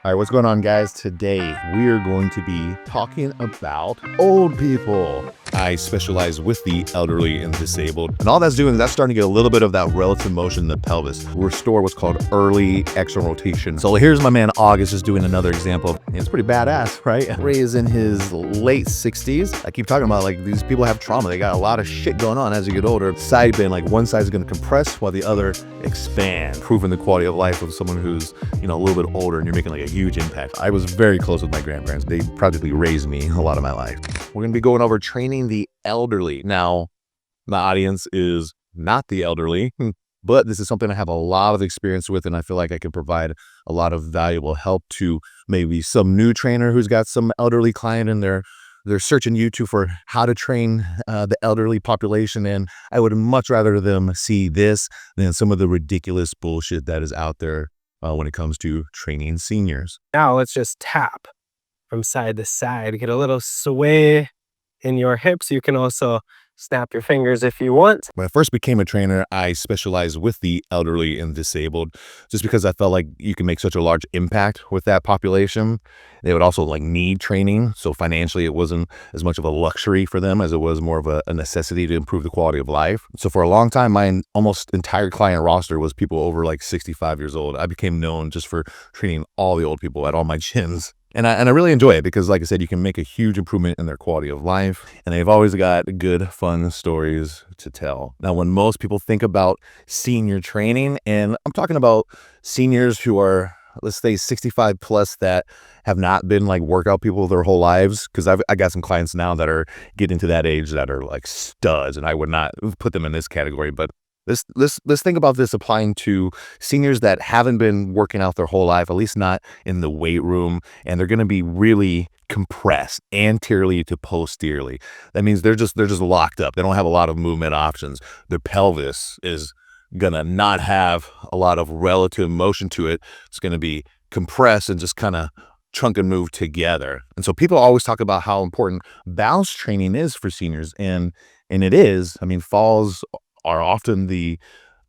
All right, what's going on, guys? Today, we are going to be talking about old people. I specialize with the elderly and disabled. And all that's doing is that's starting to get a little bit of that relative motion in the pelvis. Restore what's called early external rotation. So here's my man August just doing another example. And it's pretty badass, right? Ray is in his late 60s. I keep talking about like these people have trauma. They got a lot of shit going on as you get older. Side bend, like one side is going to compress while the other expand, improving the quality of life of someone who's, a little bit older and you're making like a huge impact. I was very close with my grandparents. They practically raised me a lot of my life. We're going to be going over training the elderly. Now, my audience is not the elderly, but this is something I have a lot of experience with, and I feel like I can provide a lot of valuable help to maybe some new trainer who's got some elderly client and they're searching YouTube for how to train the elderly population. And I would much rather them see this than some of the ridiculous bullshit that is out there when it comes to training seniors. Now let's just tap from side to side. Get a little sway in your hips. You can also snap your fingers if you want. When I first became a trainer, I specialized with the elderly and disabled just because I felt like you can make such a large impact with that population. They would also need training. So financially, it wasn't as much of a luxury for them as it was more of a necessity to improve the quality of life. So for a long time, my almost entire client roster was people over 65 years old. I became known just for training all the old people at all my gyms. And I really enjoy it because, like I said, you can make a huge improvement in their quality of life. And they've always got good, fun stories to tell. Now, when most people think about senior training, and I'm talking about seniors who are, let's say, 65 plus that have not been workout people their whole lives, because I got some clients now that are getting to that age that are studs, and I would not put them in this category. But Let's think about this applying to seniors that haven't been working out their whole life, at least not in the weight room, and they're going to be really compressed anteriorly to posteriorly. That means they're just locked up. They don't have a lot of movement options. Their pelvis is gonna not have a lot of relative motion to it. It's going to be compressed and just kind of chunk and move together. And so people always talk about how important balance training is for seniors, and it is. I mean, falls are often the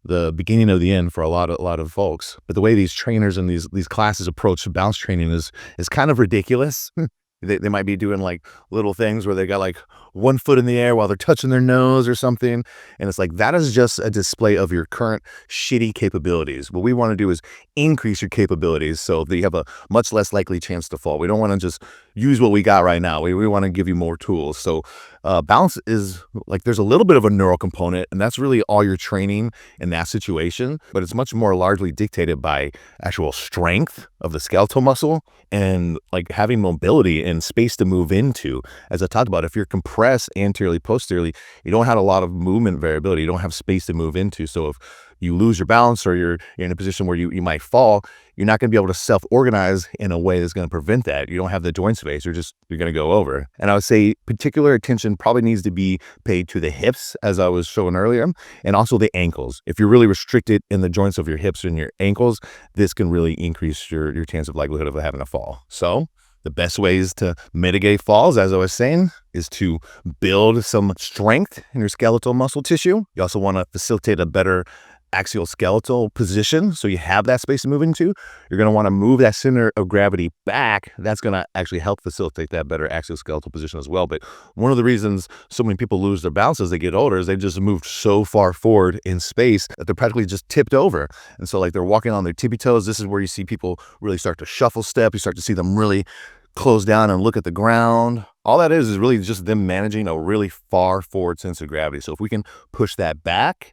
beginning of the end for a lot of folks. But the way these trainers and these classes approach balance training is kind of ridiculous. They might be doing little things where they got one foot in the air while they're touching their nose or something. And it's that is just a display of your current shitty capabilities. What we want to do is increase your capabilities so that you have a much less likely chance to fall. We don't want to just use what we got right now. We want to give you more tools. So balance is there's a little bit of a neural component, and that's really all your training in that situation. But it's much more largely dictated by actual strength of the skeletal muscle and having mobility and space to move into. As I talked about, if you're compressed anteriorly, posteriorly, you don't have a lot of movement variability. You don't have space to move into. So if you lose your balance or you're in a position where you might fall, you're not going to be able to self-organize in a way that's going to prevent that. You don't have the joint space. You're going to go over. And I would say particular attention probably needs to be paid to the hips, as I was showing earlier, and also the ankles. If you're really restricted in the joints of your hips and your ankles, this can really increase your chance of likelihood of having a fall. So the best ways to mitigate falls, as I was saying, is to build some strength in your skeletal muscle tissue. You also want to facilitate a better axial skeletal position, so you have that space to move into. You're going to want to move that center of gravity back. That's going to actually help facilitate that better axial skeletal position as well. But one of the reasons so many people lose their balance as they get older is they've just moved so far forward in space that they're practically just tipped over. And so they're walking on their tippy toes. This is where you see people really start to shuffle step. You start to see them really close down and look at the ground. All that is really just them managing a really far forward sense of gravity. So if we can push that back,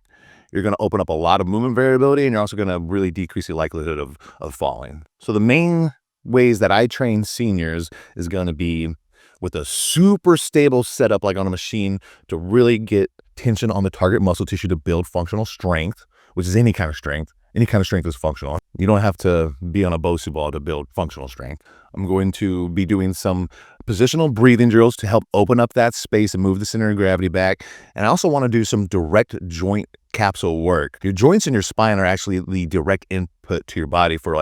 you're going to open up a lot of movement variability, and you're also going to really decrease the likelihood of falling. So the main ways that I train seniors is going to be with a super stable setup, like on a machine, to really get tension on the target muscle tissue to build functional strength, which is any kind of strength. Any kind of strength is functional. You don't have to be on a Bosu ball to build functional strength. I'm going to be doing some positional breathing drills to help open up that space and move the center of gravity back. And I also want to do some direct joint capsule work. Your joints and your spine are actually the direct input to your body for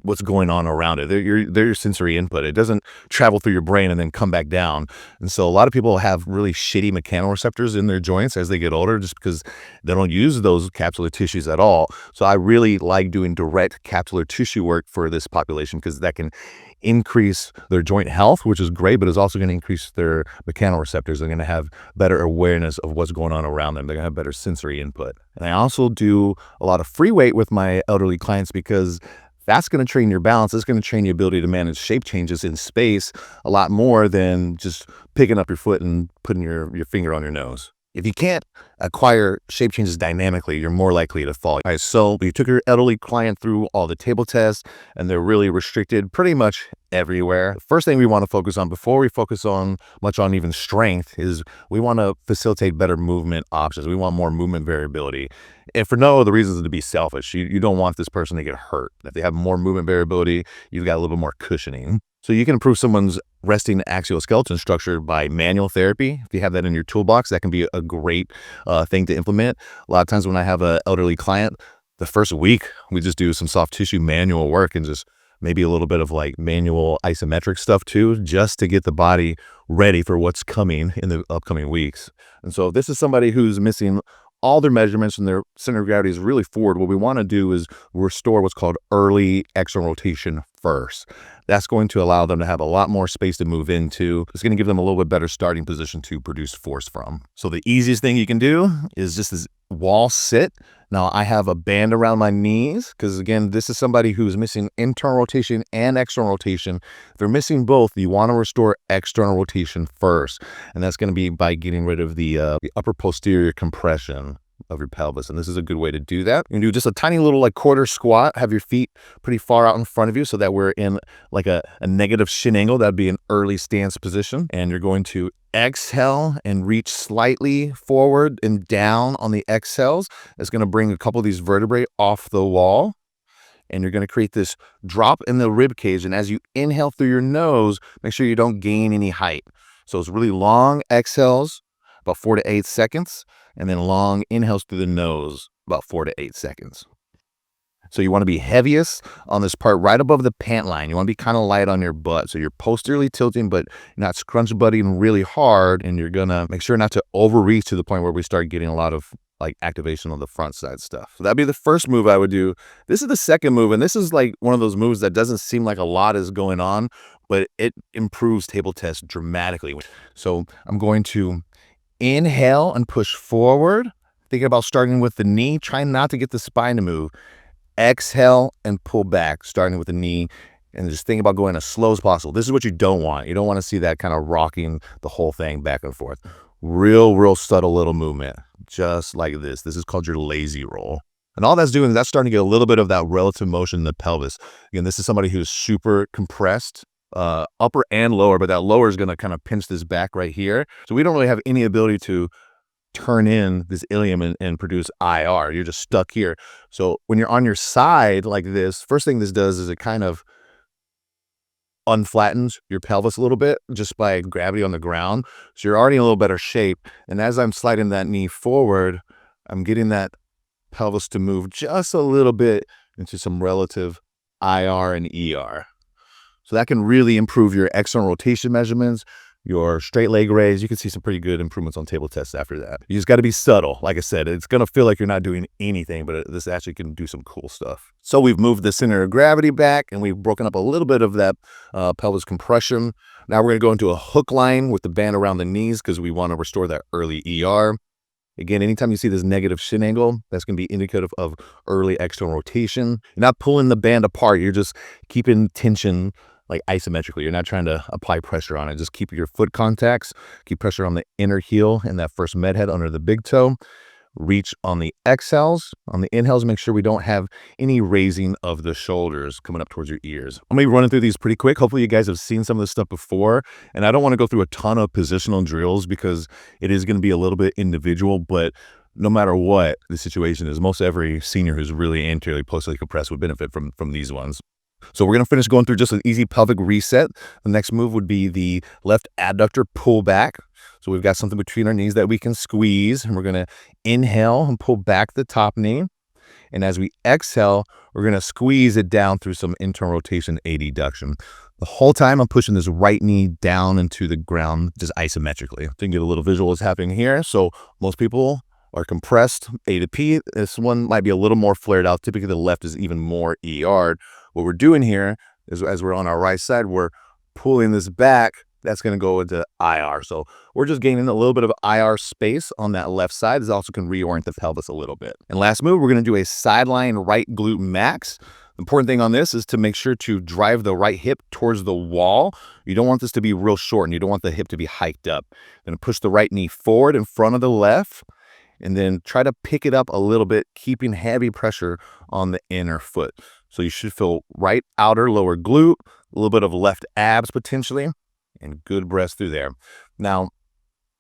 what's going on around it. They're your sensory input. It doesn't travel through your brain and then come back down. And so a lot of people have really shitty mechanoreceptors in their joints as they get older just because they don't use those capsular tissues at all. So I really like doing direct capsular tissue work for this population because that can increase their joint health, which is great, but it's also going to increase their mechanoreceptors. They're going to have better awareness of what's going on around them. They're going to have better sensory input. And I also do a lot of free weight with my elderly clients because that's going to train your balance. It's going to train your ability to manage shape changes in space a lot more than just picking up your foot and putting your finger on your nose. If you can't acquire shape changes dynamically, you're more likely to fall. All right, so we took your elderly client through all the table tests, and they're really restricted pretty much everywhere. The first thing we want to focus on before we focus on much on even strength is we want to facilitate better movement options. We want more movement variability. And for no other reasons than to be selfish. You don't want this person to get hurt. If they have more movement variability, you've got a little bit more cushioning. So you can improve someone's resting axial skeleton structure by manual therapy. If you have that in your toolbox, that can be a great thing to implement. A lot of times when I have an elderly client, the first week, we just do some soft tissue manual work and just maybe a little bit of like manual isometric stuff too, just to get the body ready for what's coming in the upcoming weeks. And so if this is somebody who's missing all their measurements and their center of gravity is really forward, what we want to do is restore what's called early external rotation first. That's going to allow them to have a lot more space to move into. It's going to give them a little bit better starting position to produce force from. So the easiest thing you can do is just this wall sit. Now I have a band around my knees because again, this is somebody who's missing internal rotation and external rotation. If they're missing both, you want to restore external rotation first. And that's going to be by getting rid of the upper posterior compression of your pelvis. And this is a good way to do that. You can do just a tiny little like quarter squat, have your feet pretty far out in front of you so that we're in like a negative shin angle. That'd be an early stance position. And you're going to exhale and reach slightly forward and down on the exhales. It's going to bring a couple of these vertebrae off the wall. And you're going to create this drop in the rib cage. And as you inhale through your nose, make sure you don't gain any height. So it's really long exhales, about 4 to 8 seconds, and then long inhales through the nose, about 4 to 8 seconds. So you want to be heaviest on this part right above the pant line. You want to be kind of light on your butt. So you're posteriorly tilting, but not scrunch butting really hard. And you're going to make sure not to overreach to the point where we start getting a lot of like activation on the front side stuff. So that'd be the first move I would do. This is the second move. And this is like one of those moves that doesn't seem like a lot is going on, but it improves table test dramatically. So I'm going to inhale and push forward, thinking about starting with the knee, trying not to get the spine to move. Exhale and pull back, starting with the knee, and just think about going as slow as possible. This is what you don't want. You don't want to see that kind of rocking the whole thing back and forth. Real subtle little movement, just like this. This is called your lazy roll. And all that's doing is that's starting to get a little bit of that relative motion in the pelvis. Again, this is somebody who's super compressed, upper and lower, but that lower is going to kind of pinch this back right here. So we don't really have any ability to turn in this ilium and produce IR. You're just stuck here. So when you're on your side like this, first thing this does is it kind of unflattens your pelvis a little bit just by gravity on the ground. So you're already in a little better shape. And as I'm sliding that knee forward, I'm getting that pelvis to move just a little bit into some relative IR and ER. So that can really improve your external rotation measurements, your straight leg raise. You can see some pretty good improvements on table tests after that. You just got to be subtle. Like I said, it's going to feel like you're not doing anything, but this actually can do some cool stuff. So we've moved the center of gravity back and we've broken up a little bit of that pelvis compression. Now we're going to go into a hook line with the band around the knees because we want to restore that early ER. Again, anytime you see this negative shin angle, that's going to be indicative of early external rotation. You're not pulling the band apart. You're just keeping tension like isometrically. You're not trying to apply pressure on it. Just keep your foot contacts, keep pressure on the inner heel and that first med head under the big toe. Reach on the exhales. On the inhales, make sure we don't have any raising of the shoulders coming up towards your ears. I'm going to be running through these pretty quick. Hopefully you guys have seen some of this stuff before. And I don't want to go through a ton of positional drills because it is going to be a little bit individual, but no matter what the situation is, most every senior who's really anteriorly posteriorly compressed would benefit from these ones. So we're going to finish going through just an easy pelvic reset. The next move would be the left adductor pull back. So we've got something between our knees that we can squeeze, and we're going to inhale and pull back the top knee. And as we exhale, we're going to squeeze it down through some internal rotation, adduction. The whole time I'm pushing this right knee down into the ground, just isometrically. So you can get a little visual what's happening here. So most people are compressed A to P. This one might be a little more flared out. Typically the left is even more ER'd. What we're doing here is, as we're on our right side, we're pulling this back. That's going to go into IR. So we're just gaining a little bit of IR space on that left side. This also can reorient the pelvis a little bit. And last move, we're going to do a sideline right glute max. The important thing on this is to make sure to drive the right hip towards the wall. You don't want this to be real short, and you don't want the hip to be hiked up. Then push the right knee forward in front of the left, and then try to pick it up a little bit, keeping heavy pressure on the inner foot. So you should feel right outer lower glute, a little bit of left abs potentially, and good breaths through there. Now,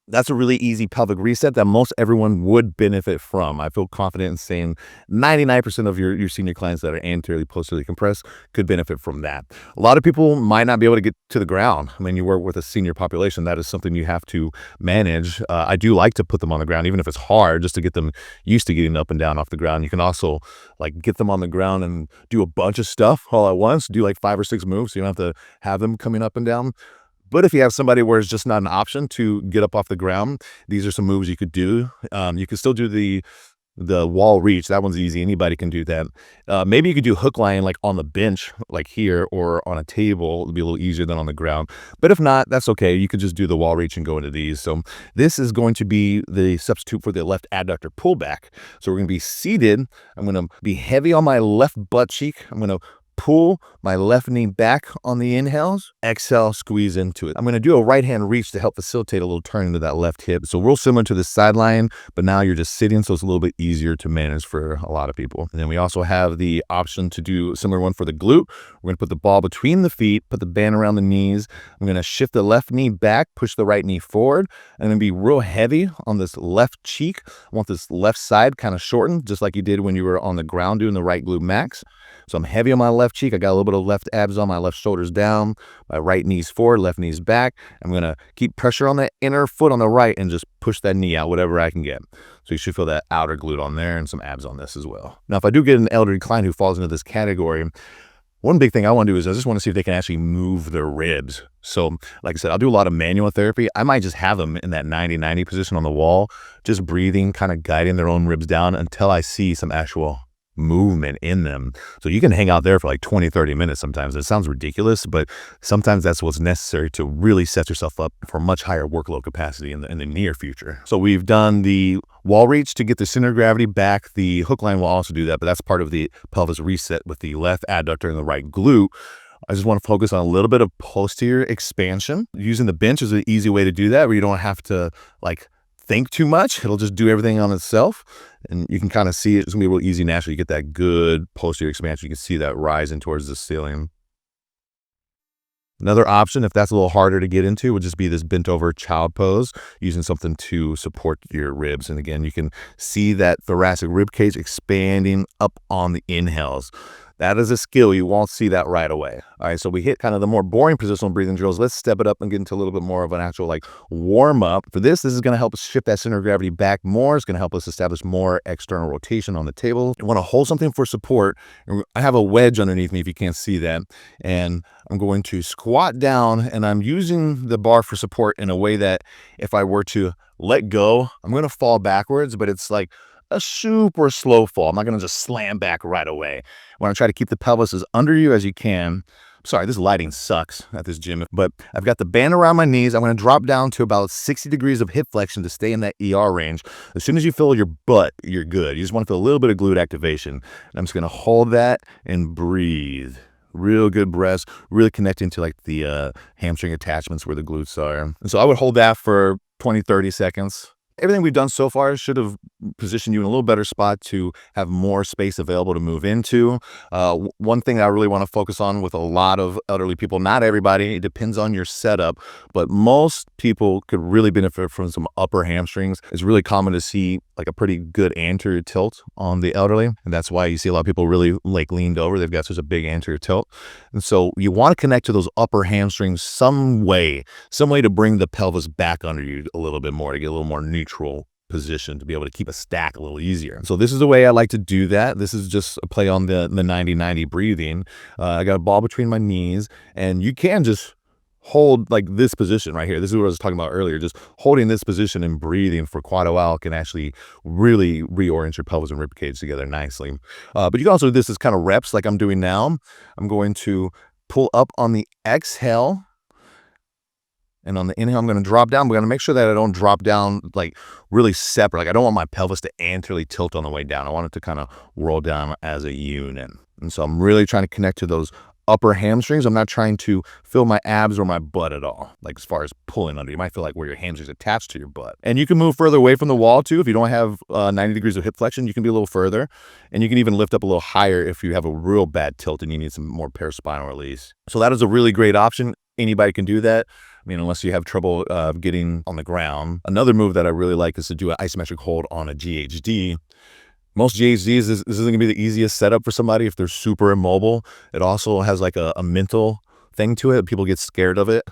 that's a really easy pelvic reset that most everyone would benefit from. I feel confident in saying 99% of your senior clients that are anteriorly, posteriorly compressed could benefit from that. A lot of people might not be able to get to the ground. I mean, you work with a senior population. That is something you have to manage. I do like to put them on the ground, even if it's hard, just to get them used to getting up and down off the ground. You can also like get them on the ground and do a bunch of stuff all at once, do like 5 or 6 moves. So you don't have to have them coming up and down. But if you have somebody where it's just not an option to get up off the ground, these are some moves you could do. You can still do the wall reach. That one's easy. Anybody can do that. Maybe you could do hook line like on the bench, like here, or on a table. It'll be a little easier than on the ground. But if not, that's okay. You could just do the wall reach and go into these. So this is going to be the substitute for the left adductor pullback. So we're going to be seated. I'm going to be heavy on my left butt cheek. I'm going to pull my left knee back on the inhales, exhale, squeeze into it. I'm going to do a right hand reach to help facilitate a little turn into that left hip. So real similar to the sideline, but now you're just sitting, so it's a little bit easier to manage for a lot of people. And then we also have the option to do a similar one for the glute. We're going to put the ball between the feet, put the band around the knees. I'm going to shift the left knee back, push the right knee forward. I'm going to be real heavy on this left cheek. I want this left side kind of shortened, just like you did when you were on the ground doing the right glute max. So I'm heavy on my left cheek. I got a little bit of left abs on, my left shoulders down, my right knee's forward, left knee's back. I'm going to keep pressure on that inner foot on the right and just push that knee out, whatever I can get. So you should feel that outer glute on there and some abs on this as well. Now, if I do get an elderly client who falls into this category, one big thing I want to do is I just want to see if they can actually move their ribs. So like I said, I'll do a lot of manual therapy. I might just have them in that 90-90 position on the wall, just breathing, kind of guiding their own ribs down until I see some actual movement in them. So you can hang out there for like 20-30 minutes sometimes. It sounds ridiculous, but sometimes that's what's necessary to really set yourself up for much higher workload capacity in the near future. So we've done the wall reach to get the center of gravity back. The hook line will also do that, but that's part of the pelvis reset with the left adductor and the right glute. I just want to focus on a little bit of posterior expansion. Using the bench is an easy way to do that, where you don't have to like think too much. It'll just do everything on itself. And you can kind of see it's gonna be real easy naturally. You get that good posterior expansion. You can see that rising towards the ceiling. Another option, if that's a little harder to get into, would just be this bent over child pose, using something to support your ribs. And again, you can see that thoracic rib cage expanding up on the inhales. That is a skill. You won't see that right away. All right, so we hit kind of the more boring positional breathing drills. Let's step it up and get into a little bit more of an actual like warm up. For this is going to help us shift that center of gravity back more. It's going to help us establish more external rotation on the table. You want to hold something for support. I have a wedge underneath me if you can't see that. And I'm going to squat down, and I'm using the bar for support in a way that if I were to let go, I'm going to fall backwards, but it's like a super slow fall. I'm not going to just slam back right away. I want to try to keep the pelvis as under you as you can. Sorry, this lighting sucks at this gym, but I've got the band around my knees. I'm going to drop down to about 60 degrees of hip flexion to stay in that ER range. As soon as you feel your butt, you're good. You just want to feel a little bit of glute activation. And I'm just going to hold that and breathe. Real good breaths, really connecting to like the hamstring attachments where the glutes are. And so I would hold that for 20-30 seconds. Everything we've done so far should have positioned you in a little better spot to have more space available to move into. One thing that I really want to focus on with a lot of elderly people, not everybody, it depends on your setup, but most people could really benefit from some upper hamstrings. It's really common to see like a pretty good anterior tilt on the elderly, and that's why you see a lot of people really like leaned over. They've got such a big anterior tilt. And so you want to connect to those upper hamstrings some way to bring the pelvis back under you a little bit more, to get a little more neutral position to be able to keep a stack a little easier. So this is the way I like to do that. This is just a play on the 90-90 breathing. I got a ball between my knees, and you can just hold like this position right here. This is what I was talking about earlier. Just holding this position and breathing for quite a while can actually really reorient your pelvis and rib cage together nicely. But you can also do this as kind of reps like I'm doing now. I'm going to pull up on the exhale. And on the inhale, I'm going to drop down. I'm going to make sure that I don't drop down like really separate. Like I don't want my pelvis to anteriorly tilt on the way down. I want it to kind of roll down as a unit. And so I'm really trying to connect to those upper hamstrings. I'm not trying to feel my abs or my butt at all. Like as far as pulling under, you might feel like where your hamstrings attached to your butt. And you can move further away from the wall too. If you don't have 90 degrees of hip flexion, you can be a little further. And you can even lift up a little higher if you have a real bad tilt and you need some more paraspinal release. So that is a really great option. Anybody can do that. I mean, unless you have trouble getting on the ground. Another move that I really like is to do an isometric hold on a GHD. Most GHDs, this isn't gonna be the easiest setup for somebody if they're super immobile. It also has like a mental thing to it. People get scared of it.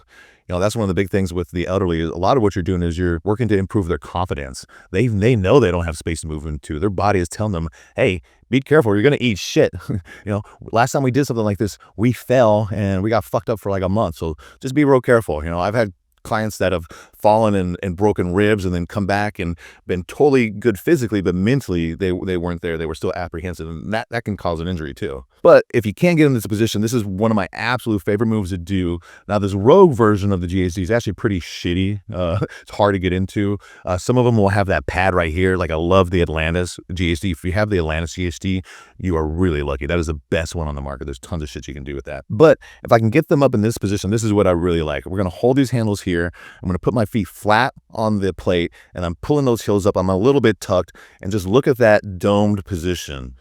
You know, that's one of the big things with the elderly. A lot of what you're doing is you're working to improve their confidence. They know they don't have space to move into. Their body is telling them, hey, be careful, you're gonna eat shit. You know, last time we did something like this, we fell and we got fucked up for like a month. So just be real careful. You know, I've had clients that have fallen and broken ribs and then come back and been totally good physically, but mentally they weren't there. They were still apprehensive, and that can cause an injury too. But if you can't get in this position, this is one of my absolute favorite moves to do. Now, this rogue version of the GHD is actually pretty shitty. It's hard to get into. Some of them will have that pad right here. Like I love the Atlantis GHD. If you have the Atlantis GHD, you are really lucky. That is the best one on the market. There's tons of shit you can do with that. But if I can get them up in this position, this is what I really like. We're going to hold these handles here. I'm going to put my feet flat on the plate and I'm pulling those heels up. I'm a little bit tucked, and just look at that domed position.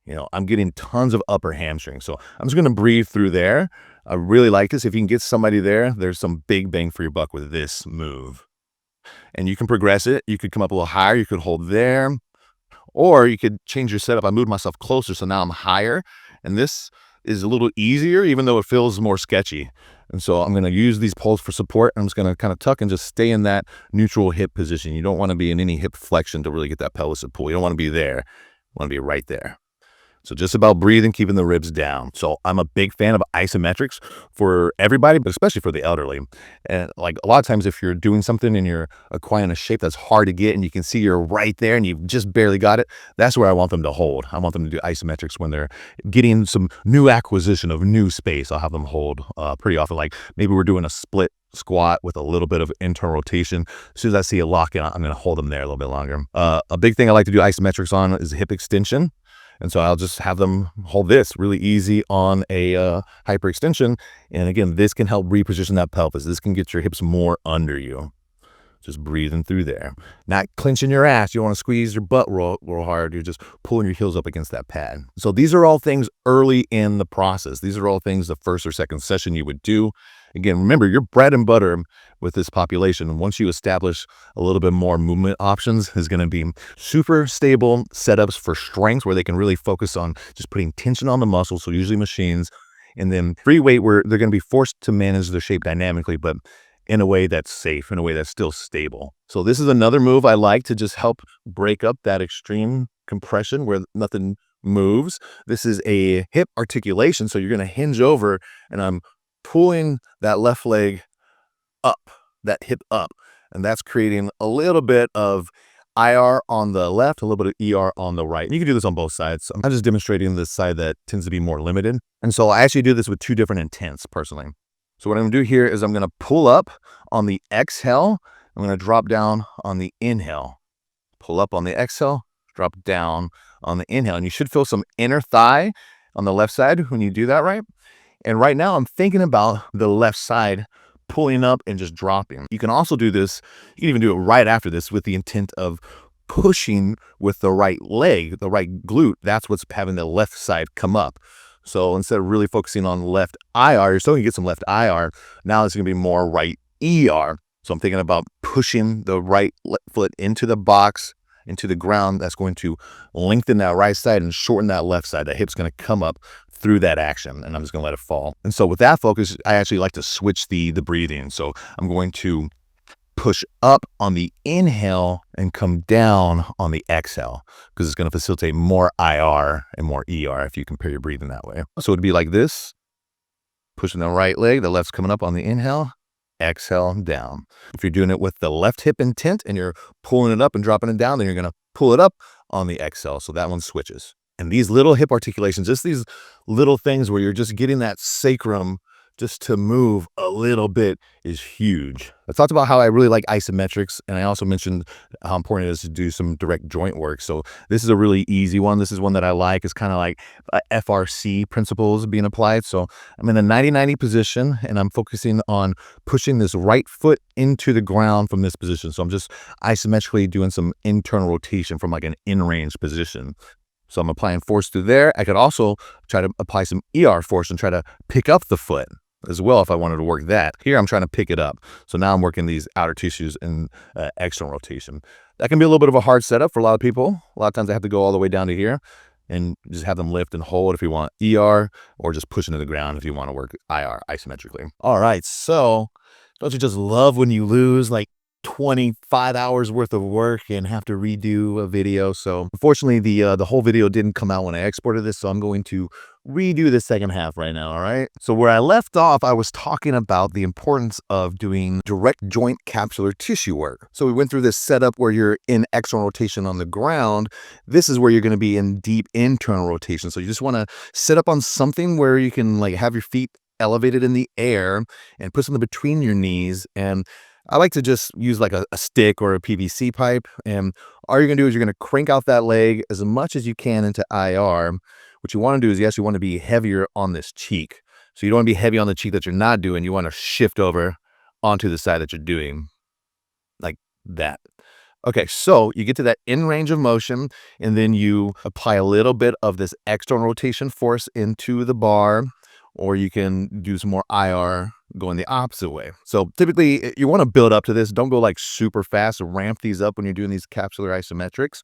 You know, I'm getting tons of upper hamstring. So I'm just going to breathe through there. I really like this. If you can get somebody there, there's some big bang for your buck with this move. And you can progress it. You could come up a little higher. You could hold there, or you could change your setup. I moved myself closer, so now I'm higher. And this is a little easier, even though it feels more sketchy. And so I'm going to use these poles for support. I'm just going to kind of tuck and just stay in that neutral hip position. You don't want to be in any hip flexion to really get that pelvis to pull. You don't want to be there. You want to be right there. So just about breathing, keeping the ribs down. So I'm a big fan of isometrics for everybody, but especially for the elderly. And like a lot of times if you're doing something and you're acquiring a shape that's hard to get and you can see you're right there and you've just barely got it, that's where I want them to hold. I want them to do isometrics when they're getting some new acquisition of new space. I'll have them hold pretty often. Like maybe we're doing a split squat with a little bit of internal rotation. As soon as I see a lock in, I'm going to hold them there a little bit longer. A big thing I like to do isometrics on is hip extension. And so I'll just have them hold this really easy on a hyperextension. And again, this can help reposition that pelvis. This can get your hips more under you. Just breathing through there. Not clenching your ass. You don't want to squeeze your butt real hard. You're just pulling your heels up against that pad. So these are all things early in the process. These are all things the first or second session you would do. Again, remember, your bread and butter with this population, once you establish a little bit more movement options, is going to be super stable setups for strength where they can really focus on just putting tension on the muscles, so usually machines, and then free weight where they're going to be forced to manage their shape dynamically, but in a way that's safe, in a way that's still stable. So this is another move I like to just help break up that extreme compression where nothing moves. This is a hip articulation, so you're going to hinge over, and I'm pulling that left leg up, that hip up, and that's creating a little bit of IR on the left, a little bit of ER on the right. And you can do this on both sides. I'm just demonstrating the side that tends to be more limited. And so I actually do this with two different intents personally. So what I'm going to do here is I'm going to pull up on the exhale. I'm going to drop down on the inhale. Pull up on the exhale, drop down on the inhale. And you should feel some inner thigh on the left side when you do that, right? And right now I'm thinking about the left side pulling up and just dropping. You can also do this, you can even do it right after this with the intent of pushing with the right leg, the right glute. That's what's having the left side come up. So instead of really focusing on left IR, you're still gonna get some left IR. Now it's gonna be more right ER. So I'm thinking about pushing the right foot into the box, into the ground. That's going to lengthen that right side and shorten that left side. That hip's gonna come up through that action, and I'm just gonna let it fall. And so with that focus, I actually like to switch the breathing. So I'm going to push up on the inhale and come down on the exhale, because it's going to facilitate more IR and more ER if you compare your breathing that way. So it'd be like this, pushing the right leg, the left's coming up on the inhale, exhale down. If you're doing it with the left hip intent and you're pulling it up and dropping it down, then you're going to pull it up on the exhale. So that one switches. And these little hip articulations, just these little things where you're just getting that sacrum just to move a little bit, is huge. I talked about how I really like isometrics, and I also mentioned how important it is to do some direct joint work. So this is a really easy one. This is one that I like. It's kind of like FRC principles being applied. So I'm in a 90-90 position, and I'm focusing on pushing this right foot into the ground from this position. So I'm just isometrically doing some internal rotation from like an in-range position. So I'm applying force through there. I could also try to apply some ER force and try to pick up the foot as well if I wanted to work that. Here I'm trying to pick it up. So now I'm working these outer tissues in external rotation. That can be a little bit of a hard setup for a lot of people. A lot of times I have to go all the way down to here and just have them lift and hold if you want ER, or just push into the ground if you want to work IR isometrically. All right, so don't you just love when you lose like 25 hours worth of work and have to redo a video? So unfortunately, the whole video didn't come out when I exported this, so I'm going to redo the second half right now. All right, so where I left off, I was talking about the importance of doing direct joint capsular tissue work. So we went through this setup where you're in external rotation on the ground. This is where you're going to be in deep internal rotation. So you just want to sit up on something where you can like have your feet elevated in the air and put something between your knees. And I like to just use like a stick or a PVC pipe. And all you're going to do is you're going to crank out that leg as much as you can into IR. What you want to do is you actually want to be heavier on this cheek. So you don't want to be heavy on the cheek that you're not doing. You want to shift over onto the side that you're doing, like that. Okay, so you get to that in range of motion, and then you apply a little bit of this external rotation force into the bar, or you can do some more IR going the opposite way. So typically you want to build up to this. Don't go like super fast. Ramp these up when you're doing these capsular isometrics.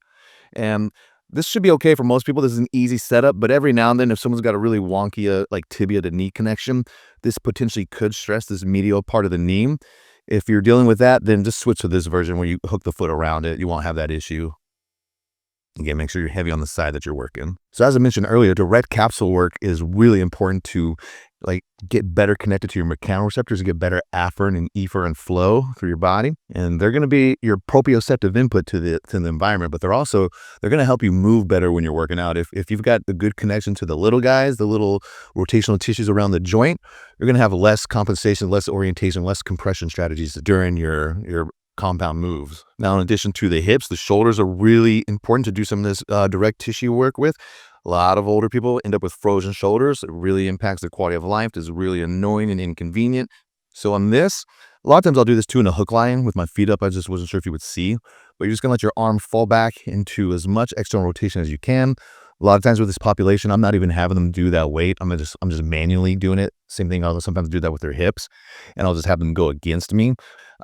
And this should be okay for most people. This is an easy setup, but every now and then if someone's got a really wonky like tibia to knee connection, this potentially could stress this medial part of the knee. If you're dealing with that, then just switch to this version where you hook the foot around it. You won't have that issue. Again, make sure you're heavy on the side that you're working. So as I mentioned earlier, direct capsule work is really important to like get better connected to your mechanoreceptors and get better afferent and efferent flow through your body. And they're going to be your proprioceptive input to the environment, but they're going to help you move better when you're working out. If you've got the good connection to the little guys, the little rotational tissues around the joint, you're going to have less compensation, less orientation, less compression strategies during your compound moves. Now, in addition to the hips, the shoulders are really important to do some of this direct tissue work with. A lot of older people end up with frozen shoulders. It really impacts their quality of life. It's really annoying and inconvenient. So on this, a lot of times I'll do this too in a hook line with my feet up. I just wasn't sure if you would see, but you're just gonna let your arm fall back into as much external rotation as you can. A lot of times with this population, I'm not even having them do that weight. I'm just manually doing it. Same thing, I'll sometimes do that with their hips, and I'll just have them go against me.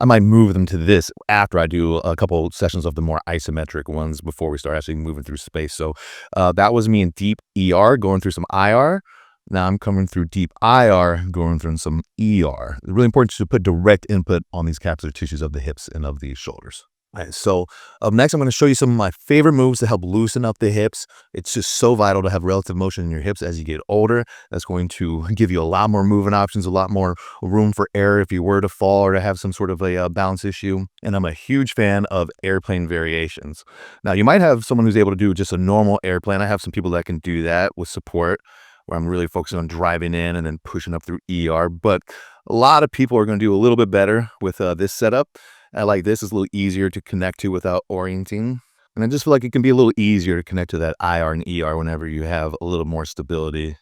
I might move them to this after I do a couple sessions of the more isometric ones before we start actually moving through space. So that was me in deep ER going through some IR. Now I'm coming through deep IR, going through some ER. It's really important to put direct input on these capsular tissues of the hips and of the shoulders. All right, so up next, I'm going to show you some of my favorite moves to help loosen up the hips. It's just so vital to have relative motion in your hips as you get older. That's going to give you a lot more movement options, a lot more room for error if you were to fall or to have some sort of a balance issue. And I'm a huge fan of airplane variations. Now, you might have someone who's able to do just a normal airplane. I have some people that can do that with support, where I'm really focusing on driving in and then pushing up through ER. But a lot of people are going to do a little bit better with this setup. I like this. It's a little easier to connect to without orienting. And I just feel like it can be a little easier to connect to that IR and ER whenever you have a little more stability.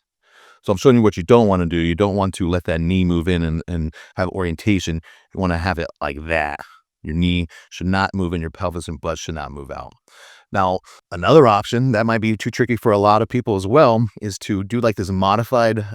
So I'm showing you what you don't want to do. You don't want to let that knee move in and have orientation. You want to have it like that. Your knee should not move in, your pelvis and butt should not move out. Now, another option that might be too tricky for a lot of people as well is to do like this modified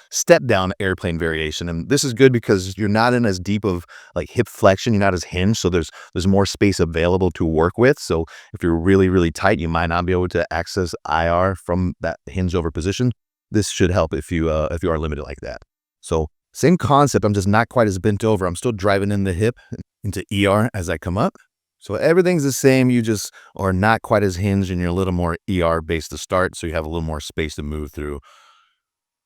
step down airplane variation. And this is good because you're not in as deep of like hip flexion. You're not as hinged. So there's more space available to work with. So if you're really, really tight, you might not be able to access IR from that hinge over position. This should help if you are limited like that. So Same concept, I'm just not quite as bent over. I'm still driving in the hip into ER as I come up. So everything's the same, you just are not quite as hinged and you're a little more ER based to start, so you have a little more space to move through.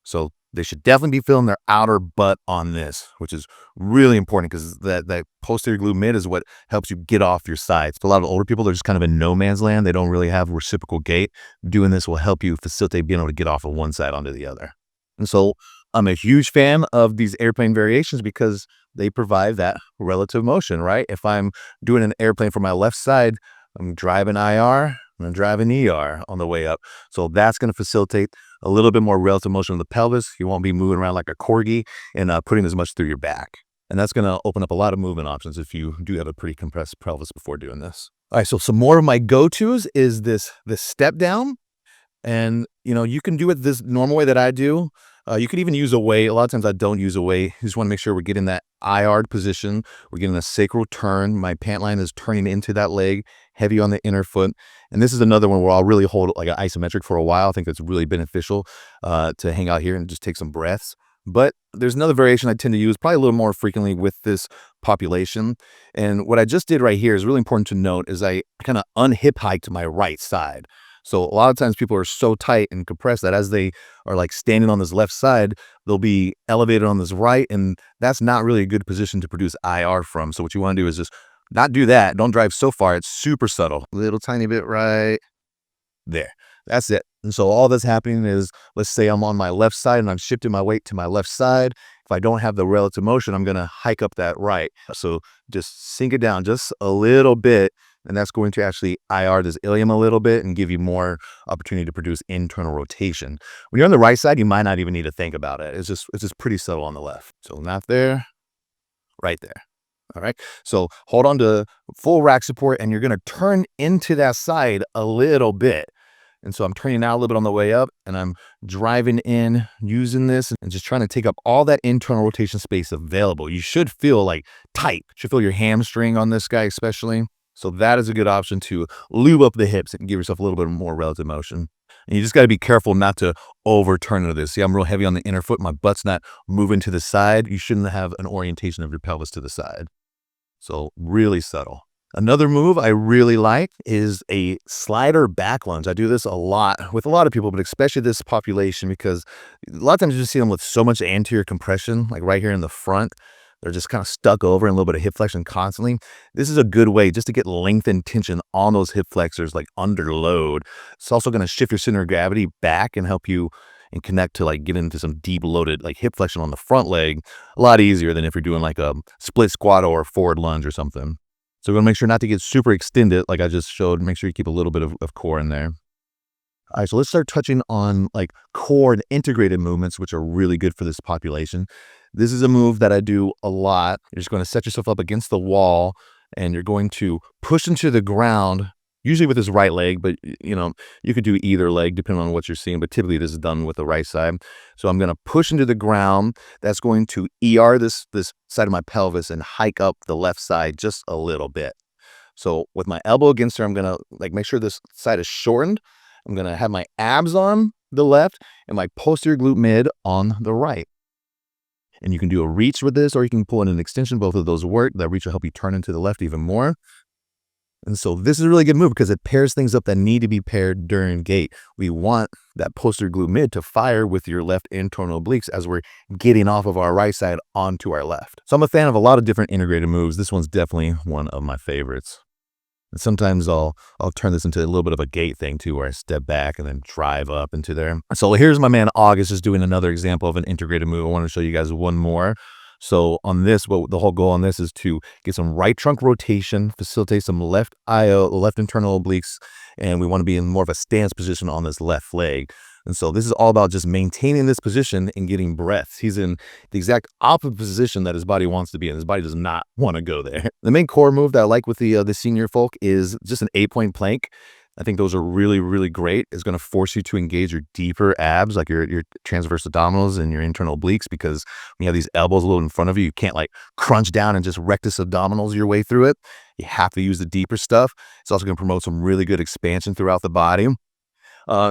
So they should definitely be feeling their outer butt on this, which is really important because that posterior glute mid is what helps you get off your sides. A lot of older people, they're just kind of in no man's land. They don't really have reciprocal gait. Doing this will help you facilitate being able to get off of one side onto the other. And so I'm a huge fan of these airplane variations because they provide that relative motion, right? If I'm doing an airplane for my left side, I'm driving IR, I'm driving ER on the way up. So that's going to facilitate a little bit more relative motion of the pelvis. You won't be moving around like a corgi and putting as much through your back. And that's going to open up a lot of movement options if you do have a pretty compressed pelvis before doing this. All right, so some more of my go-tos is this step down. And, you can do it this normal way that I do. You could even use a weight. A lot of times I don't use a weight. You just want to make sure we're getting that IR position. We're getting a sacral turn. My pant line is turning into that leg, heavy on the inner foot. And this is another one where I'll really hold like an isometric for a while. I think that's really beneficial to hang out here and just take some breaths. But there's another variation I tend to use probably a little more frequently with this population. And what I just did right here is really important to note is I kind of unhip hiked my right side. So a lot of times people are so tight and compressed that as they are like standing on this left side, they'll be elevated on this right. And that's not really a good position to produce IR from. So what you want to do is just not do that. Don't drive so far. It's super subtle. Little tiny bit right there. That's it. And so all that's happening is, let's say I'm on my left side and I'm shifting my weight to my left side. If I don't have the relative motion, I'm going to hike up that right. So just sink it down just a little bit. And that's going to actually IR this ilium a little bit and give you more opportunity to produce internal rotation. When you're on the right side, you might not even need to think about it. It's just pretty subtle on the left. So not there, right there. All right. So hold on to full rack support and you're going to turn into that side a little bit. And so I'm turning out a little bit on the way up and I'm driving in using this and just trying to take up all that internal rotation space available. You should feel like tight. You should feel your hamstring on this guy especially. So that is a good option to lube up the hips and give yourself a little bit more relative motion. And you just got to be careful not to overturn into this. See, I'm real heavy on the inner foot. My butt's not moving to the side. You shouldn't have an orientation of your pelvis to the side. So really subtle. Another move I really like is a slider back lunge. I do this a lot with a lot of people, but especially this population because a lot of times you just see them with so much anterior compression, like right here in the front. They're just kind of stuck over and a little bit of hip flexion constantly. This is a good way just to get length and tension on those hip flexors like under load. It's also going to shift your center of gravity back and help you and connect to like get into some deep loaded like hip flexion on the front leg a lot easier than if you're doing like a split squat or a forward lunge or something. So we're going to make sure not to get super extended like I just showed. Make sure you keep a little bit of core in there. All right, so let's start touching on like core and integrated movements, which are really good for this population. This is a move that I do a lot. You're just going to set yourself up against the wall and you're going to push into the ground, usually with this right leg, but you could do either leg depending on what you're seeing, but typically this is done with the right side. So I'm going to push into the ground. That's going to ER this side of my pelvis and hike up the left side just a little bit. So with my elbow against her, I'm going to like make sure this side is shortened. I'm going to have my abs on the left and my posterior glute mid on the right. And you can do a reach with this, or you can pull in an extension. Both of those work. That reach will help you turn into the left even more. And so this is a really good move because it pairs things up that need to be paired during gait. We want that posterior glute mid to fire with your left internal obliques as we're getting off of our right side onto our left. So I'm a fan of a lot of different integrated moves. This one's definitely one of my favorites. And sometimes I'll turn this into a little bit of a gait thing too, where I step back and then drive up into there. So here's my man August just doing another example of an integrated move. I want to show you guys one more. So on this, what the whole goal on this is to get some right trunk rotation, facilitate some left IO, left internal obliques, and we want to be in more of a stance position on this left leg. And so this is all about just maintaining this position and getting breaths. He's in the exact opposite position that his body wants to be in. His body does not want to go there. The main core move that I like with the senior folk is just an 8-point plank. I think those are really, really great. It's going to force you to engage your deeper abs, like your transverse abdominals and your internal obliques, because when you have these elbows a little in front of you, you can't like crunch down and just rectus abdominals your way through it. You have to use the deeper stuff. It's also going to promote some really good expansion throughout the body.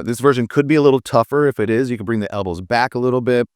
This version could be a little tougher. If it is, you can bring the elbows back a little bit.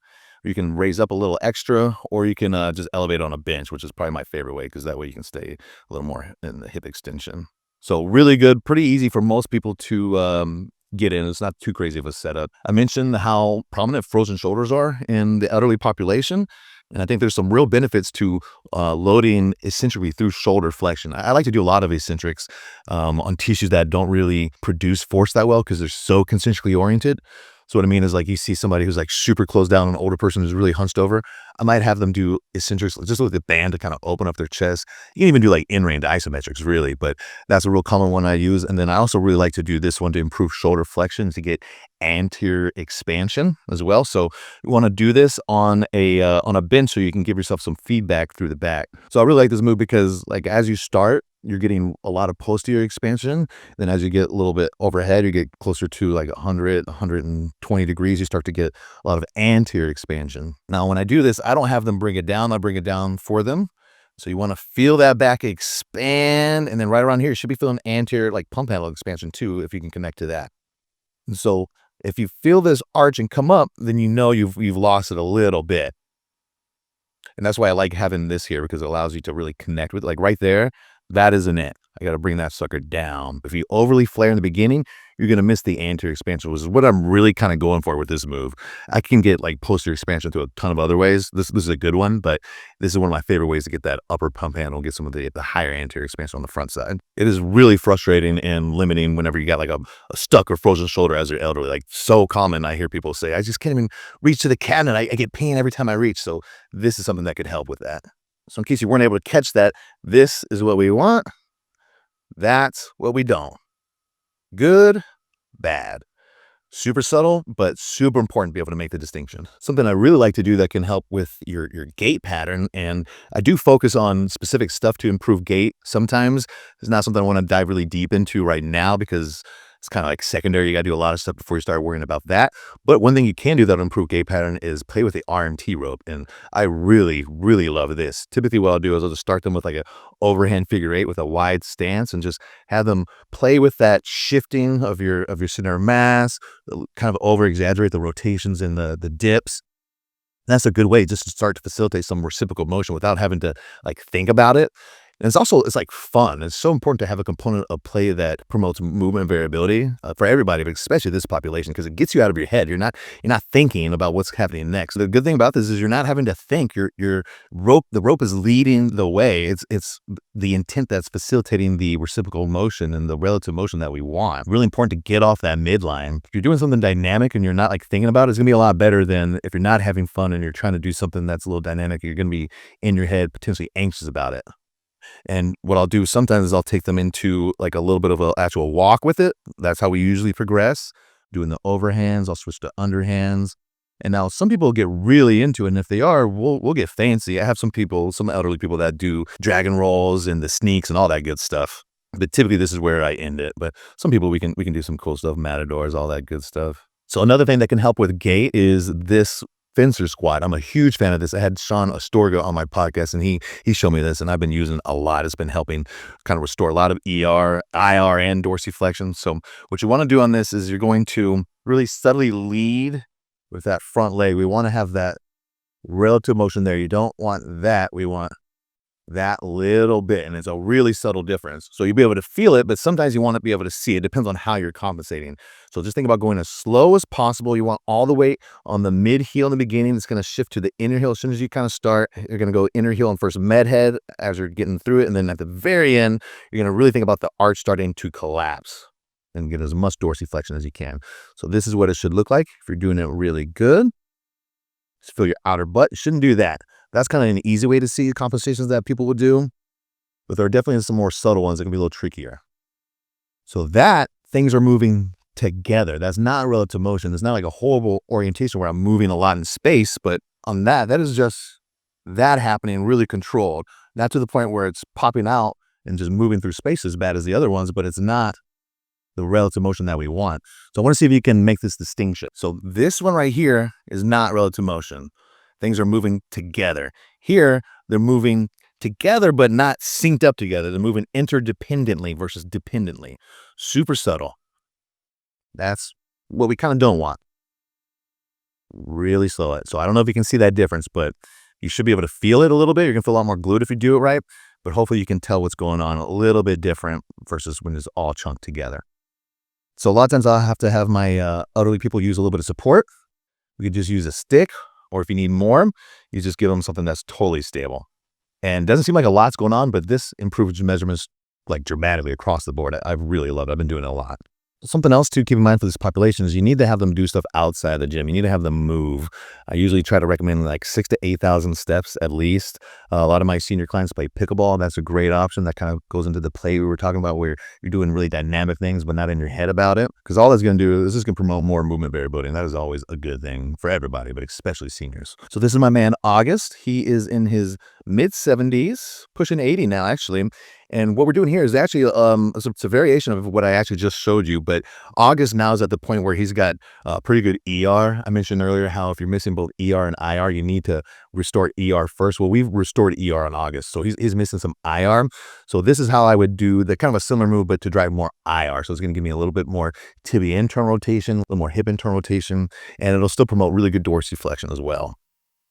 or you can raise up a little extra, or you can just elevate on a bench, which is probably my favorite way because that way you can stay a little more in the hip extension. So really good, pretty easy for most people to get in. It's not too crazy of a setup. I mentioned how prominent frozen shoulders are in the elderly population. And I think there's some real benefits to loading eccentrically through shoulder flexion. I like to do a lot of eccentrics on tissues that don't really produce force that well because they're so concentrically oriented. So what I mean is like you see somebody who's like super closed down, an older person who's really hunched over. I might have them do eccentrics just with the band to kind of open up their chest. You can even do like in-range isometrics really, but that's a real common one I use. And then I also really like to do this one to improve shoulder flexion to get anterior expansion as well. So you want to do this on a bench so you can give yourself some feedback through the back. So I really like this move because like as you start, you're getting a lot of posterior expansion. Then as you get a little bit overhead, you get closer to like 100, 120 degrees, you start to get a lot of anterior expansion. Now, when I do this, I don't have them bring it down. I bring it down for them. So you want to feel that back expand. And then right around here, you should be feeling anterior like pump handle expansion too, if you can connect to that. And so if you feel this arch and come up, then you know you've lost it a little bit. And that's why I like having this here because it allows you to really connect with like right there. That isn't it. I got to bring that sucker down. If you overly flare in the beginning, you're going to miss the anterior expansion, which is what I'm really kind of going for with this move. I can get like posterior expansion through a ton of other ways. This is a good one, but this is one of my favorite ways to get that upper pump handle, get some of the higher anterior expansion on the front side. It is really frustrating and limiting whenever you got like a stuck or frozen shoulder as you're elderly. Like so common, I hear people say, I just can't even reach to the cabinet. I get pain every time I reach. So this is something that could help with that. So in case you weren't able to catch that, this is what we want. That's what we don't. Good, bad. Super subtle, but super important to be able to make the distinction. Something I really like to do that can help with your gait pattern, and I do focus on specific stuff to improve gait. Sometimes it's not something I want to dive really deep into right now because it's kind of like secondary. You got to do a lot of stuff before you start worrying about that. But one thing you can do that'll improve gait pattern is play with the RMT rope. And I really, really love this. Typically what I'll do is I'll just start them with like a overhand figure eight with a wide stance and just have them play with that shifting of your center of mass, kind of over exaggerate the rotations and the dips. That's a good way just to start to facilitate some reciprocal motion without having to like think about it. And it's like fun. It's so important to have a component of play that promotes movement variability for everybody, but especially this population, because it gets you out of your head. You're not thinking about what's happening next. The good thing about this is you're not having to think. The rope is leading the way. It's the intent that's facilitating the reciprocal motion and the relative motion that we want. Really important to get off that midline. If you're doing something dynamic and you're not like thinking about it, it's gonna be a lot better than if you're not having fun and you're trying to do something that's a little dynamic. You're gonna be in your head, potentially anxious about it. And what I'll do sometimes is I'll take them into like a little bit of an actual walk with it. That's how we usually progress. Doing the overhands, I'll switch to underhands. And now some people get really into it, and if they are, we'll get fancy. I have some elderly people that do dragon rolls and the sneaks and all that good stuff. But typically this is where I end it. But some people we can do some cool stuff, matadors, all that good stuff. So another thing that can help with gait is this fencer squat. I'm a huge fan of this. I had Sean Astorga on my podcast and he showed me this and I've been using it a lot. It's been helping kind of restore a lot of ER, IR, and dorsiflexion. So what you want to do on this is you're going to really subtly lead with that front leg. We want to have that relative motion there. You don't want that. We want that little bit, and it's a really subtle difference. So you'll be able to feel it, but sometimes you want to be able to see it. It depends on how you're compensating. So just think about going as slow as possible. You want all the weight on the mid heel in the beginning. It's going to shift to the inner heel as soon as you kind of start. You're going to go inner heel on first med head as you're getting through it, and then at the very end, you're going to really think about the arch starting to collapse and get as much dorsiflexion as you can. So this is what it should look like if you're doing it really good. Just feel your outer butt. You shouldn't do that. That's kind of an easy way to see compensations that people would do, but there are definitely some more subtle ones that can be a little trickier. So that things are moving together. That's not relative motion. It's not like a horrible orientation where I'm moving a lot in space, but on that is just that happening really controlled. Not to the point where it's popping out and just moving through space as bad as the other ones, but it's not the relative motion that we want. So I want to see if you can make this distinction. So this one right here is not relative motion. Things are moving together. Here, they're moving together, but not synced up together. They're moving interdependently versus dependently. Super subtle. That's what we kind of don't want. really slow it. So I don't know if you can see that difference, but you should be able to feel it a little bit. You're gonna feel a lot more glued if you do it right, but hopefully you can tell what's going on a little bit different versus when it's all chunked together. So a lot of times I'll have to have my elderly people use a little bit of support. We could just use a stick, or if you need more, you just give them something that's totally stable. And doesn't seem like a lot's going on, but this improves measurements like dramatically across the board. I really love it. I've been doing it a lot. Something else to keep in mind for this population is you need to have them do stuff outside the gym. You need to have them move. I usually try to recommend like 6 to 8,000 steps at least. A lot of my senior clients play pickleball. That's a great option. That kind of goes into the play we were talking about where you're doing really dynamic things, but not in your head about it. Because all that's going to do is this is going to promote more movement variability. And that is always a good thing for everybody, but especially seniors. So this is my man, August. He is in his mid 70s, pushing 80 now, actually. And what we're doing here is actually it's a variation of what I actually just showed you. But August now is at the point where he's got pretty good ER. I mentioned earlier how if you're missing both ER and IR, you need to restore ER first. Well, we've restored ER on August, so he's missing some IR. So this is how I would do the kind of a similar move, but to drive more IR. So it's going to give me a little bit more tibia internal rotation, a little more hip internal rotation, and it'll still promote really good dorsiflexion as well.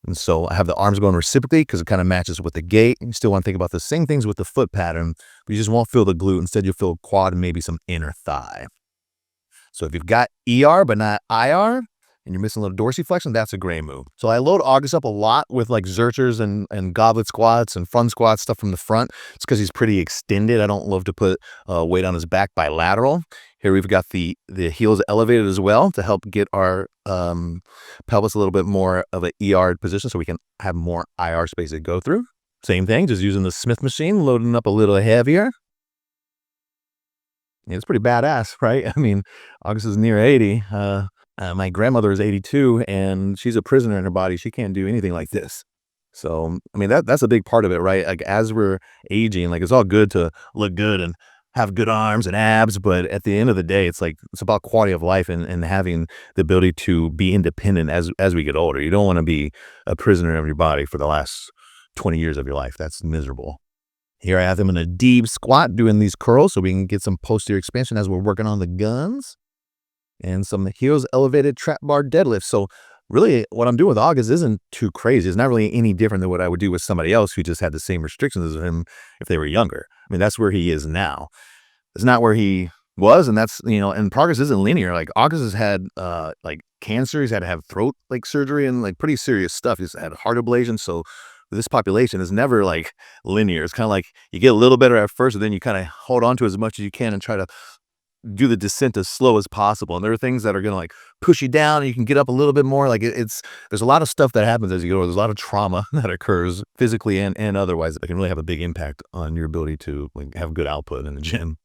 And so I have the arms going reciprocally because it kind of matches with the gait. You still want to think about the same things with the foot pattern, but you just won't feel the glute. Instead, you'll feel quad and maybe some inner thigh. So if you've got ER but not IR, and you're missing a little dorsiflexion, that's a great move. So I load August up a lot with like Zerchers and goblet squats and front squats, stuff from the front. It's because he's pretty extended. I don't love to put weight on his back bilateral. Here we've got the heels elevated as well to help get our pelvis a little bit more of an ER position so we can have more IR space to go through. Same thing, just using the Smith machine, loading up a little heavier. Yeah, it's pretty badass, right? I mean, August is near 80. My grandmother is 82, and she's a prisoner in her body. She can't do anything like this. So, I mean, that's a big part of it, right? Like, as we're aging, like, it's all good to look good and have good arms and abs, but at the end of the day, it's like, it's about quality of life and having the ability to be independent as we get older. You don't want to be a prisoner of your body for the last 20 years of your life. That's miserable. Here I have them in a deep squat doing these curls so we can get some posterior expansion as we're working on the guns. And some heels elevated trap bar deadlift. So really what I'm doing with August isn't too crazy. It's not really any different than what I would do with somebody else who just had the same restrictions as him if they were younger. I mean, that's where he is now. It's not where he was, and that's, and progress isn't linear. Like August has had like cancer, he's had to have throat like surgery and like pretty serious stuff. He's had heart ablation. So this population is never like linear. It's kind of like you get a little better at first, and then you kind of hold on to as much as you can and try to do the descent as slow as possible. And there are things that are going to like push you down and you can get up a little bit more. Like there's a lot of stuff that happens as you go. There's a lot of trauma that occurs physically and otherwise that can really have a big impact on your ability to like have good output in the gym.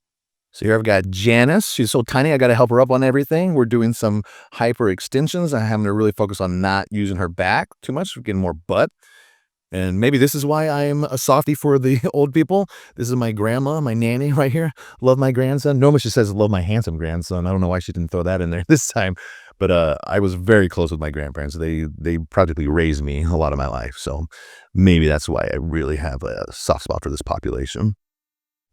So here I've got Janice. She's so tiny. I got to help her up on everything. We're doing some hyper extensions. I'm having to really focus on not using her back too much. We're getting more butt. And maybe this is why I'm a softie for the old people. This is my grandma, my nanny right here. Love my grandson. Normally she says love my handsome grandson. I don't know why she didn't throw that in there this time. But I was very close with my grandparents. They practically raised me a lot of my life. So maybe that's why I really have a soft spot for this population.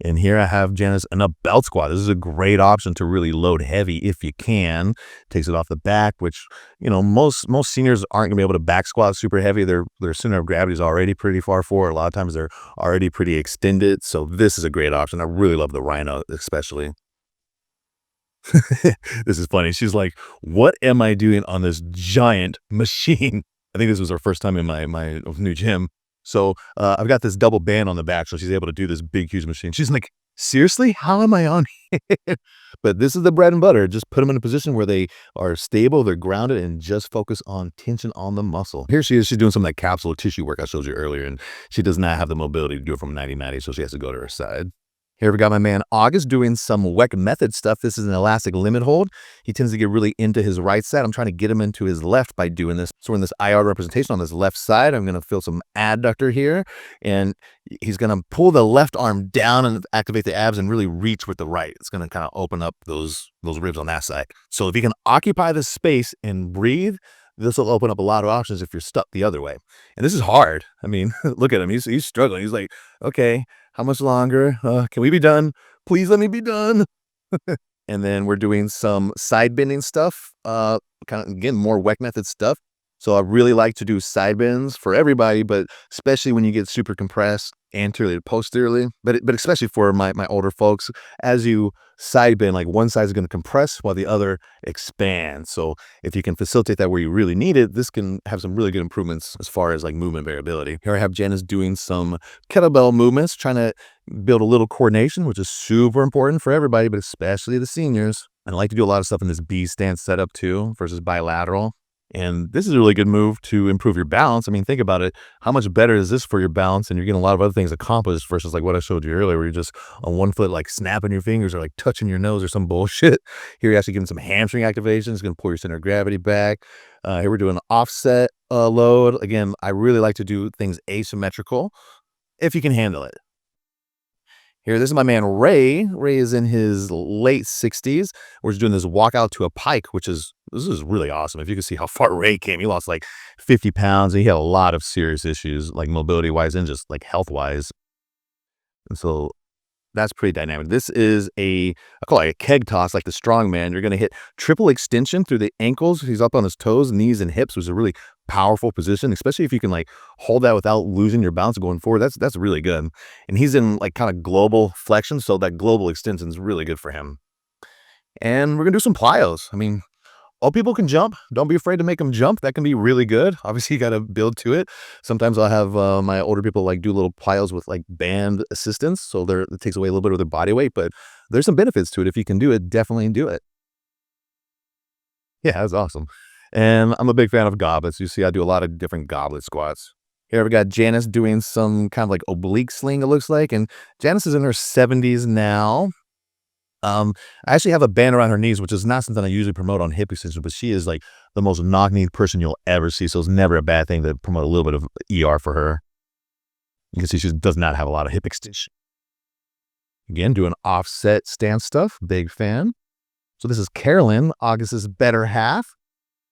And here I have Janice in a belt squat. This is a great option to really load heavy if you can. Takes it off the back, which, most seniors aren't gonna be able to back squat super heavy. Their center of gravity is already pretty far forward. A lot of times they're already pretty extended. So this is a great option. I really love the Rhino, especially. This is funny. She's like, what am I doing on this giant machine? I think this was her first time in my new gym. So I've got this double band on the back, so she's able to do this big, huge machine. She's like, seriously? How am I on here? But this is the bread and butter. Just put them in a position where they are stable, they're grounded, and just focus on tension on the muscle. Here she is. She's doing some of that capsule tissue work I showed you earlier, and she does not have the mobility to do it from 90-90, so she has to go to her side. Here we got my man August doing some WEC method stuff. This is an elastic limit hold. He tends to get really into his right side. I'm trying to get him into his left by doing this. So we're in this IR representation on this left side. I'm going to feel some adductor here. And he's going to pull the left arm down and activate the abs and really reach with the right. It's going to kind of open up those ribs on that side. So if you can occupy the space and breathe, this will open up a lot of options if you're stuck the other way. And this is hard. I mean, look at him. He's struggling. He's like, okay, how much longer? Can we be done? Please let me be done. And then we're doing some side bending stuff. Kind of, again, more WEC method stuff. So I really like to do side bends for everybody, but especially when you get super compressed anteriorly to posteriorly, but especially for my older folks, as you side bend, like one side is going to compress while the other expands. So if you can facilitate that where you really need it, this can have some really good improvements as far as like movement variability. Here I have Janice doing some kettlebell movements, trying to build a little coordination, which is super important for everybody, but especially the seniors. And I like to do a lot of stuff in this B stance setup too versus bilateral. And this is a really good move to improve your balance. I mean, think about it. How much better is this for your balance? And you're getting a lot of other things accomplished versus like what I showed you earlier, where you're just on one foot, like snapping your fingers or like touching your nose or some bullshit. Here, you're actually getting some hamstring activation. It's going to pull your center of gravity back. Here, we're doing an offset load. Again, I really like to do things asymmetrical if you can handle it. Here, this is my man Ray. Ray is in his late 60s. We're just doing this walkout to a pike, this is really awesome. If you can see how far Ray came, he lost like 50 pounds. And he had a lot of serious issues, like mobility wise and just like health wise. And so that's pretty dynamic. This is I call it a keg toss, like the strongman. You're going to hit triple extension through the ankles. He's up on his toes, knees, and hips, which is a really powerful position, especially if you can like hold that without losing your balance going forward. That's really good. And he's in like kind of global flexion, so that global extension is really good for him. And we're going to do some plyos. I mean, all people can jump. Don't be afraid to make them jump. That can be really good. Obviously, you got to build to it. Sometimes I'll have my older people like do little plyos with like band assistance. So it takes away a little bit of their body weight, but there's some benefits to it. If you can do it, definitely do it. Yeah, that's awesome. And I'm a big fan of goblets. You see, I do a lot of different goblet squats. Here we got Janice doing some kind of like oblique sling, it looks like. And Janice is in her 70s now. I actually have a band around her knees, which is not something I usually promote on hip extension, but she is like the most knock-kneed person you'll ever see. So it's never a bad thing to promote a little bit of ER for her. You can see she does not have a lot of hip extension. Again, doing offset stance stuff. Big fan. So this is Carolyn, August's better half.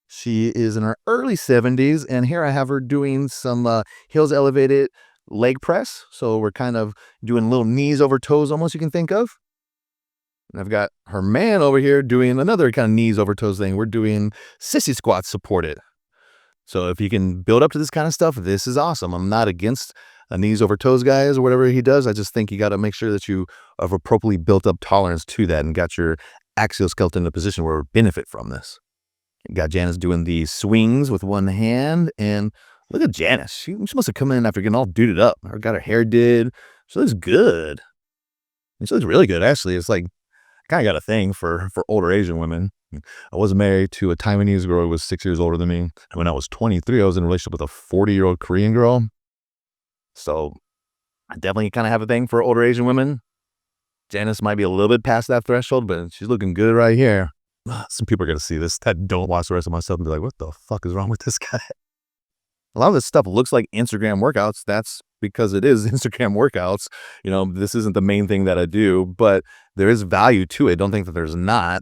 She is in her early 70s, and here I have her doing some heels elevated leg press. So we're kind of doing little knees over toes almost, you can think of. And I've got her man over here doing another kind of knees over toes thing. We're doing sissy squats supported. So if you can build up to this kind of stuff, this is awesome. I'm not against knees over toes guys or whatever he does. I just think you got to make sure that you have appropriately built up tolerance to that and got your axial skeleton in a position where we benefit from this. Got Janice doing the swings with one hand. And look at Janice. She must have come in after getting all duded up. Or got her hair did. She looks good. And she looks really good, actually. It's like, kind of got a thing for older Asian women. I was married to a Taiwanese girl who was 6 years older than me. And when I was 23, I was in a relationship with a 40-year-old Korean girl. So I definitely kind of have a thing for older Asian women. Janice might be a little bit past that threshold, but she's looking good right here. Some people are going to see this that don't watch the rest of my stuff and be like, what the fuck is wrong with this guy? A lot of this stuff looks like Instagram workouts. That's because it is Instagram workouts. You know, this isn't the main thing that I do, but there is value to it. Don't think that there's not.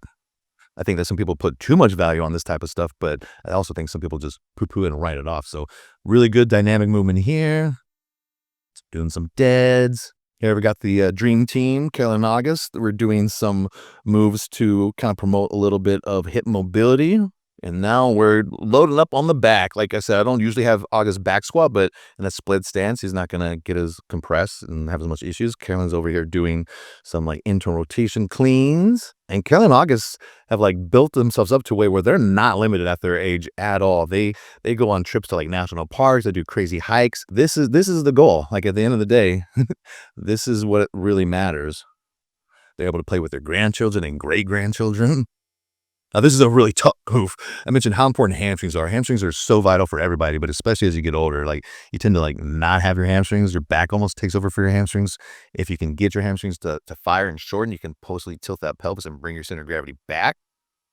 I think that some people put too much value on this type of stuff, but I also think some people just poo-poo it and write it off. So really good dynamic movement here. Doing some deads. Here we got the dream team, Carolyn and August. We're doing some moves to kind of promote a little bit of hip mobility. And now we're loading up on the back. Like I said, I don't usually have August back squat, but in that split stance, he's not going to get as compressed and have as much issues. Carolyn's over here doing some like internal rotation cleans. And Carolyn and August have like built themselves up to a way where they're not limited at their age at all. They go on trips to like national parks. They do crazy hikes. This is the goal. Like at the end of the day, this is what really matters. They're able to play with their grandchildren and great-grandchildren. Now, this is a really tough move. I mentioned how important hamstrings are. Hamstrings are so vital for everybody, but especially as you get older, like you tend to like not have your hamstrings. Your back almost takes over for your hamstrings. If you can get your hamstrings to fire and shorten, you can postally tilt that pelvis and bring your center of gravity back.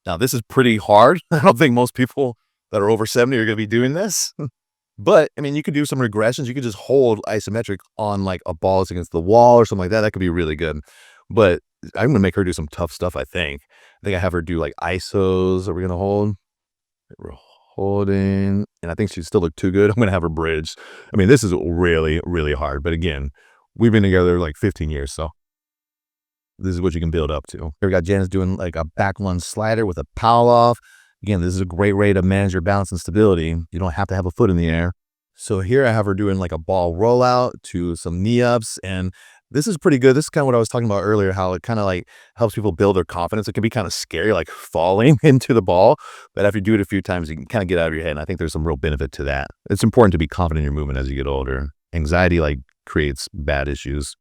Now, this is pretty hard. I don't think most people that are over 70 are going to be doing this. But, I mean, you could do some regressions. You could just hold isometric on like a ball that's against the wall or something like that. That could be really good. But I'm going to make her do some tough stuff, I think. I have her do like isos. Are we going to hold? We're holding. And I think she still look too good. I'm going to have her bridge. I mean, this is really, really hard. But again, we've been together like 15 years. So this is what you can build up to. Here we got Janice doing like a back lunge slider with a powell off. Again, this is a great way to manage your balance and stability. You don't have to have a foot in the air. So here I have her doing like a ball rollout to some knee ups. And this is pretty good. This is kind of what I was talking about earlier, how it kind of like helps people build their confidence. It can be kind of scary, like falling into the ball. But after you do it a few times, you can kind of get out of your head. And I think there's some real benefit to that. It's important to be confident in your movement as you get older. Anxiety like creates bad issues.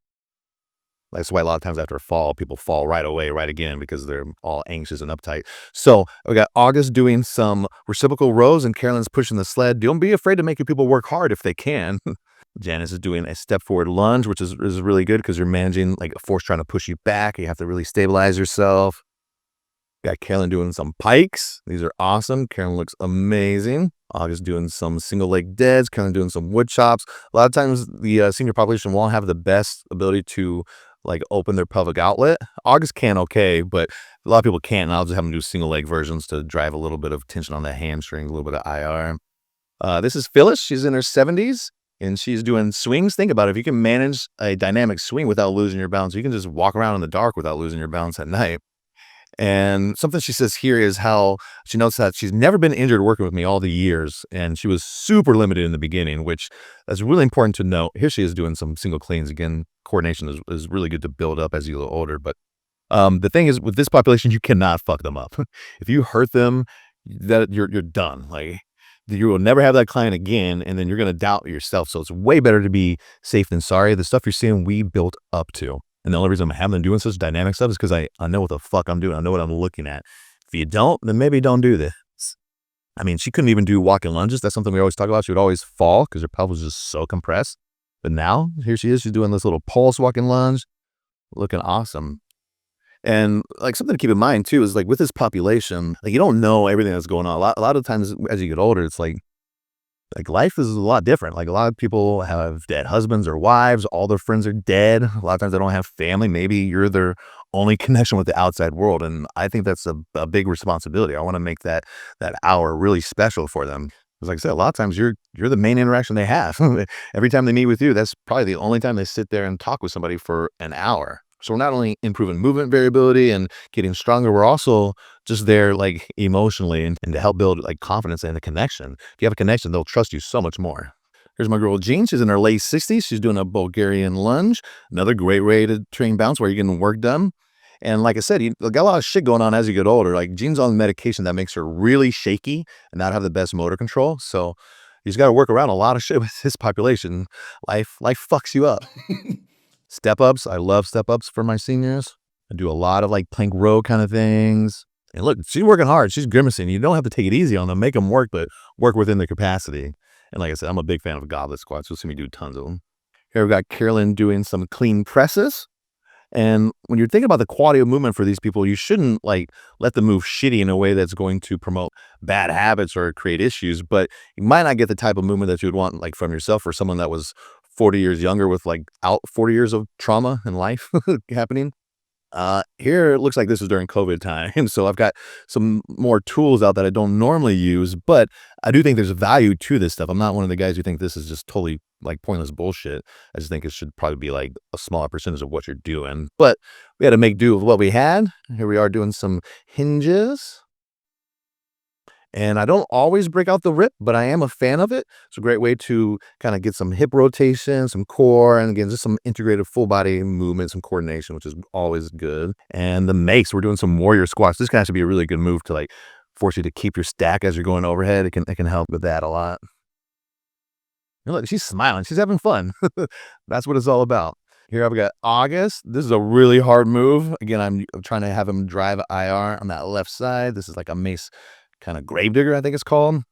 That's why a lot of times after a fall, people fall right away, right again, because they're all anxious and uptight. So we got August doing some reciprocal rows and Carolyn's pushing the sled. Don't be afraid to make your people work hard if they can. Janice is doing a step forward lunge, which is really good because you're managing like a force trying to push you back. You have to really stabilize yourself. Got Carolyn doing some pikes. These are awesome. Carolyn looks amazing. August doing some single leg deads. Carolyn doing some wood chops. A lot of times the senior population won't have the best ability to like open their pelvic outlet. August can okay, but a lot of people can't. And I'll just have them do single leg versions to drive a little bit of tension on the hamstring, a little bit of IR. This is Phyllis. She's in her 70s and she's doing swings. Think about it. If you can manage a dynamic swing without losing your balance, you can just walk around in the dark without losing your balance at night. And something she says here is how she notes that she's never been injured working with me all the years. And she was super limited in the beginning, which that's really important to note. Here she is doing some single cleans. Again, coordination is really good to build up as you get older. But the thing is, with this population, you cannot fuck them up. If you hurt them, that you're done. Like you will never have that client again, and then you're going to doubt yourself. So it's way better to be safe than sorry. The stuff you're seeing, we built up to. And the only reason I'm having them doing such dynamic stuff is because I know what the fuck I'm doing. I know what I'm looking at. If you don't, then maybe don't do this. I mean, she couldn't even do walking lunges. That's something we always talk about. She would always fall because her pelvis was just so compressed. But now, here she is. She's doing this little pulse walking lunge. Looking awesome. And like something to keep in mind too is like with this population, like you don't know everything that's going on. A lot of times as you get older, it's like life is a lot different. Like a lot of people have dead husbands or wives. All their friends are dead. A lot of times they don't have family. Maybe you're their only connection with the outside world. And I think that's a big responsibility. I want to make that hour really special for them. Because like I said, a lot of times you're the main interaction they have. Every time they meet with you, that's probably the only time they sit there and talk with somebody for an hour. So we're not only improving movement variability and getting stronger, we're also just there like emotionally and to help build like confidence and a connection. If you have a connection, they'll trust you so much more. Here's my girl Jean. She's in her late 60s. She's doing a Bulgarian lunge. Another great way to train bounce where you're getting work done. And like I said, you got a lot of shit going on as you get older. Like Jean's on medication that makes her really shaky and not have the best motor control. So you just got to work around a lot of shit with this population. Life fucks you up. Step ups. I love step ups for my seniors. I do a lot of like plank row kind of things. And look, she's working hard. She's grimacing. You don't have to take it easy on them. Make them work, but work within their capacity. And like I said, I'm a big fan of goblet squats. You'll see me do tons of them. Here we've got Carolyn doing some clean presses. And when you're thinking about the quality of movement for these people, you shouldn't like let them move shitty in a way that's going to promote bad habits or create issues. But you might not get the type of movement that you would want like from yourself or someone that was 40 years younger with like 40 years of trauma in life happening. Here it looks like this is during COVID time. So I've got some more tools out that I don't normally use, but I do think there's value to this stuff. I'm not one of the guys who think this is just totally like pointless bullshit. I just think it should probably be like a smaller percentage of what you're doing, but we had to make do with what we had. Here we are doing some hinges. And I don't always break out the rip, but I am a fan of it. It's a great way to kind of get some hip rotation, some core, and again, just some integrated full body movement, some coordination, which is always good. And the makes, we're doing some warrior squats. This can actually be a really good move to like force you to keep your stack as you're going overhead. It can help with that a lot. And look, she's smiling. She's having fun. That's what it's all about. Here I've got August. This is a really hard move. Again, I'm trying to have him drive IR on that left side. This is like a mace kind of gravedigger, I think it's called.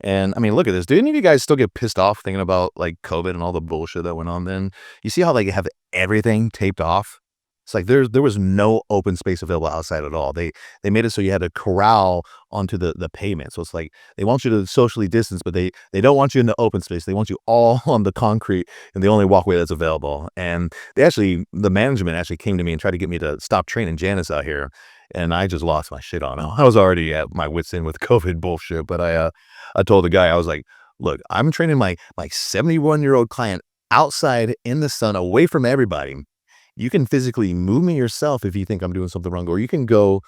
And I mean, look at this. Do any of you guys still get pissed off thinking about like COVID and all the bullshit that went on then? You see how like you have everything taped off? It's like there was no open space available outside at all. They made it so you had to corral onto the pavement. So it's like they want you to socially distance, but they don't want you in the open space. They want you all on the concrete and the only walkway that's available. And the management actually came to me and tried to get me to stop training Janice out here. And I just lost my shit on him. I was already at my wits end with COVID bullshit, but I told the guy, I was like, look, I'm training my 71-year-old client outside in the sun away from everybody. You can physically move me yourself if you think I'm doing something wrong, or you can go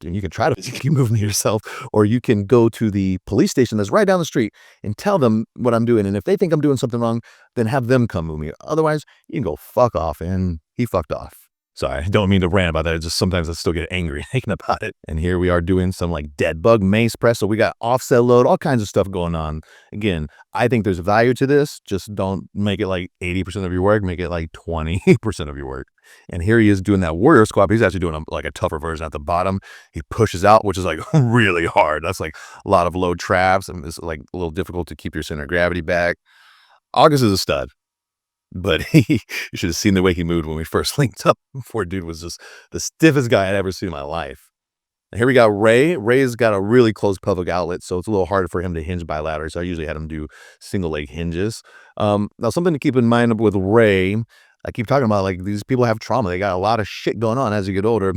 you can try to physically move me yourself, or you can go to the police station that's right down the street and tell them what I'm doing. And if they think I'm doing something wrong, then have them come move me. Otherwise, you can go fuck off. And he fucked off. Sorry, I don't mean to rant about that. It's just sometimes I still get angry thinking about it. And here we are doing some like dead bug mace press. So we got offset load, all kinds of stuff going on. Again, I think there's value to this. Just don't make it like 80% of your work. Make it like 20% of your work. And here he is doing that warrior squat. But he's actually doing like a tougher version at the bottom. He pushes out, which is like really hard. That's like a lot of low traps. And it's like a little difficult to keep your center of gravity back. August is a stud. But you should have seen the way he moved when we first linked up. Poor dude was just the stiffest guy I'd ever seen in my life. And here we got Ray. Ray's got a really close pelvic outlet, so it's a little harder for him to hinge bilaterally. So I usually had him do single leg hinges. Now, something to keep in mind with Ray, I keep talking about like these people have trauma. They got a lot of shit going on as you get older.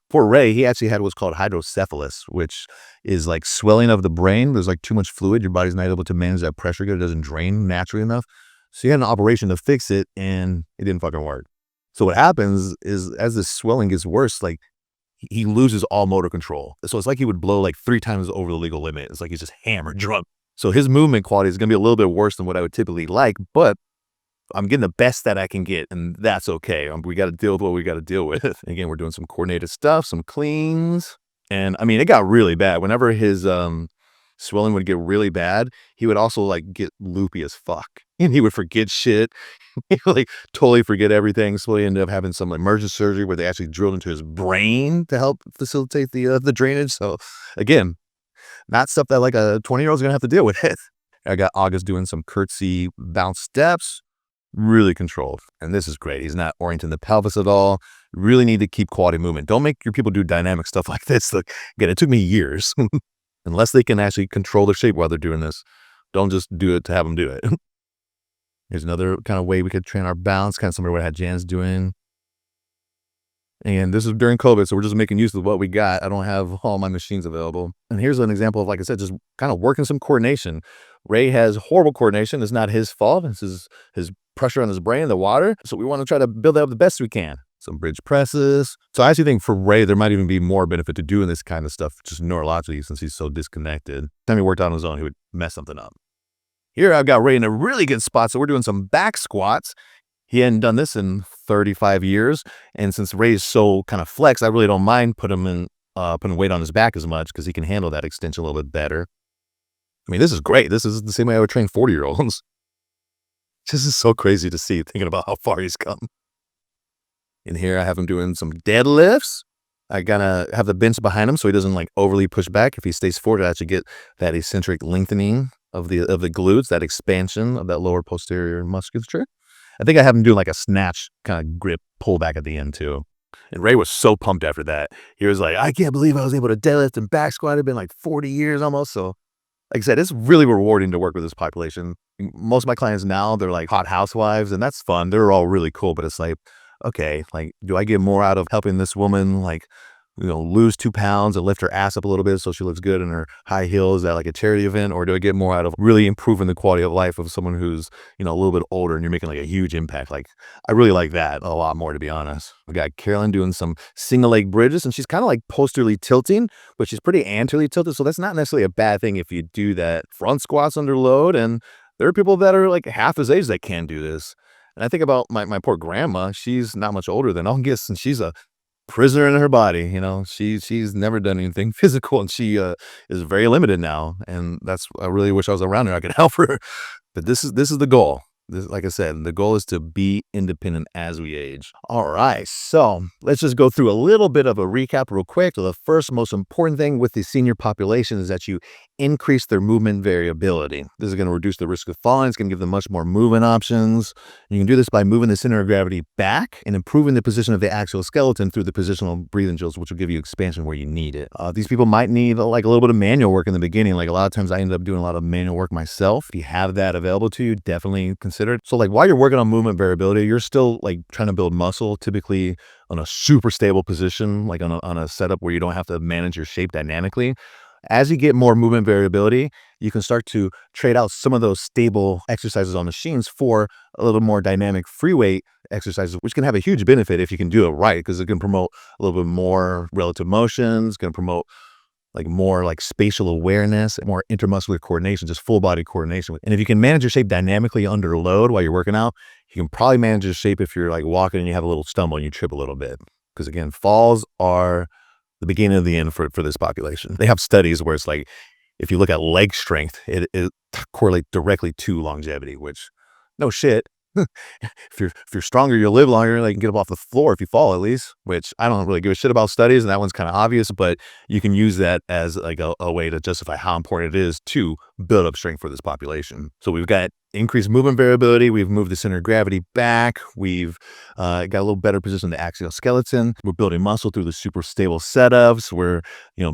For Ray, he actually had what's called hydrocephalus, which is like swelling of the brain. There's like too much fluid. Your body's not able to manage that pressure good. It doesn't drain naturally enough. So he had an operation to fix it, and it didn't fucking work. So what happens is as the swelling gets worse, like he loses all motor control. So it's like he would blow like 3 times over the legal limit. It's like he's just hammered drunk. So his movement quality is going to be a little bit worse than what I would typically like, but I'm getting the best that I can get, and that's okay. We got to deal with what we got to deal with. Again, we're doing some coordinated stuff, some cleans. And I mean, it got really bad. Whenever his swelling would get really bad, he would also like get loopy as fuck. And he would forget shit. He would like totally forget everything. So he ended up having some emergency surgery where they actually drilled into his brain to help facilitate the drainage. So again, not stuff that like a 20-year-old is going to have to deal with. I got August doing some curtsy bounce steps, really controlled. And this is great. He's not orienting the pelvis at all. Really need to keep quality movement. Don't make your people do dynamic stuff like this. Look, again, it took me years. Unless they can actually control their shape while they're doing this, don't just do it to have them do it. Here's another kind of way we could train our balance, kind of similar to what I had Jan's doing. And this is during COVID, so we're just making use of what we got. I don't have all my machines available. And here's an example of, like I said, just kind of working some coordination. Ray has horrible coordination. It's not his fault. It's his pressure on his brain, the water. So we want to try to build that up the best we can. Some bridge presses. So I actually think for Ray, there might even be more benefit to doing this kind of stuff just neurologically since he's so disconnected. Time he worked out on his own, he would mess something up. Here I've got Ray in a really good spot. So we're doing some back squats. He hadn't done this in 35 years. And since Ray is so kind of flex, I really don't mind putting weight on his back as much because he can handle that extension a little bit better. I mean, this is great. This is the same way I would train 40-year-olds. This is so crazy to see thinking about how far he's come. In here, I have him doing some deadlifts. I gotta have the bench behind him so he doesn't like overly push back. If he stays forward, I actually get that eccentric lengthening of the glutes, that expansion of that lower posterior musculature. I think I have him doing like a snatch kind of grip pull back at the end too. And Ray was so pumped after that. He was like, I can't believe I was able to deadlift and back squat. It's been like 40 years almost. So like I said, it's really rewarding to work with this population. Most of my clients now, they're like hot housewives, and that's fun. They're all really cool, but it's like, okay, like, do I get more out of helping this woman, like, lose 2 pounds and lift her ass up a little bit so she looks good in her high heels at like a charity event? Or do I get more out of really improving the quality of life of someone who's, a little bit older and you're making like a huge impact? Like, I really like that a lot more, to be honest. We got Carolyn doing some single leg bridges, and she's kind of like posteriorly tilting, but she's pretty anteriorly tilted. So that's not necessarily a bad thing if you do that front squats under load. And there are people that are like half his age that can do this. And I think about my poor grandma. She's not much older than August, and she's a prisoner in her body. She's never done anything physical, and she is very limited now. And I really wish I was around her. I could help her. But this is the goal. Like I said, the goal is to be independent as we age. All right, so let's just go through a little bit of a recap real quick. So the first most important thing with the senior population is that you increase their movement variability. This is going to reduce the risk of falling. It's going to give them much more movement options. And you can do this by moving the center of gravity back and improving the position of the axial skeleton through the positional breathing drills, which will give you expansion where you need it. These people might need like a little bit of manual work in the beginning. Like a lot of times I ended up doing a lot of manual work myself. If you have that available to you, definitely consider it. So like while you're working on movement variability, you're still like trying to build muscle, typically on a super stable position, like on a setup where you don't have to manage your shape dynamically. As you get more movement variability, you can start to trade out some of those stable exercises on machines for a little more dynamic free weight exercises, which can have a huge benefit if you can do it right, because it can promote a little bit more relative motion. It's going to promote like more like spatial awareness, more intermuscular coordination, just full body coordination. And if you can manage your shape dynamically under load while you're working out, you can probably manage your shape if you're like walking and you have a little stumble and you trip a little bit. Because again, falls are the beginning of the end for this population. They have studies where it's like, if you look at leg strength, it correlates directly to longevity, which no shit. If you're stronger, you'll live longer. Like, get up off the floor if you fall, at least. Which I don't really give a shit about studies, and that one's kind of obvious. But you can use that as like a way to justify how important it is to build up strength for this population. So we've got increased movement variability. We've moved the center of gravity back. We've got a little better position in the axial skeleton. We're building muscle through the super stable setups. We're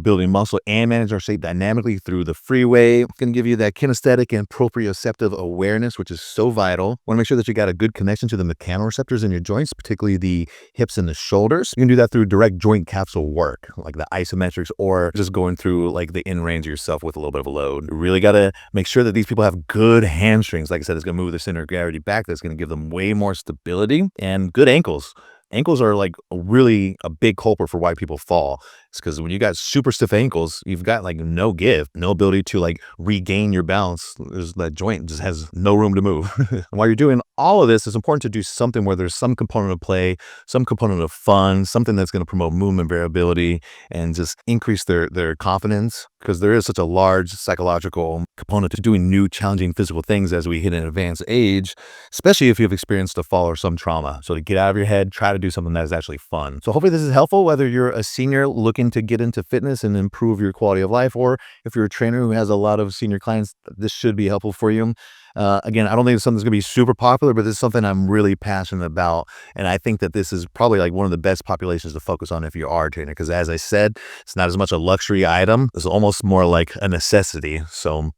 building muscle and manage our shape dynamically through the free weight. Going to give you that kinesthetic and proprioceptive awareness, which is so vital. Want to make sure that you got a good connection to the mechanoreceptors in your joints, particularly the hips and the shoulders. You can do that through direct joint capsule work, like the isometrics, or just going through like the in range yourself with a little bit of a load. You really got to make sure that these people have good hamstrings. Like I said, it's going to move the center of gravity back. That's going to give them way more stability, and good ankles. Ankles are like really a big culprit for why people fall. It's because when you got super stiff ankles, you've got like no give, no ability to like regain your balance. That joint just has no room to move. And while you're doing all of this, it's important to do something where there's some component of play, some component of fun, something that's going to promote movement variability and just increase their confidence, because there is such a large psychological component to doing new challenging physical things as we hit an advanced age, especially if you've experienced a fall or some trauma. So to get out of your head, try to do something that is actually fun. So hopefully this is helpful, whether you're a senior looking to get into fitness and improve your quality of life, or if you're a trainer who has a lot of senior clients, this should be helpful for you. Again, I don't think it's something that's going to be super popular, but this is something I'm really passionate about. And I think that this is probably like one of the best populations to focus on if you are a trainer, because as I said, it's not as much a luxury item. It's almost more like a necessity. So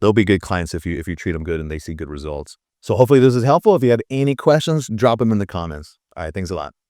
they'll be good clients if you treat them good and they see good results. So hopefully this is helpful. If you have any questions, drop them in the comments. All right, thanks a lot.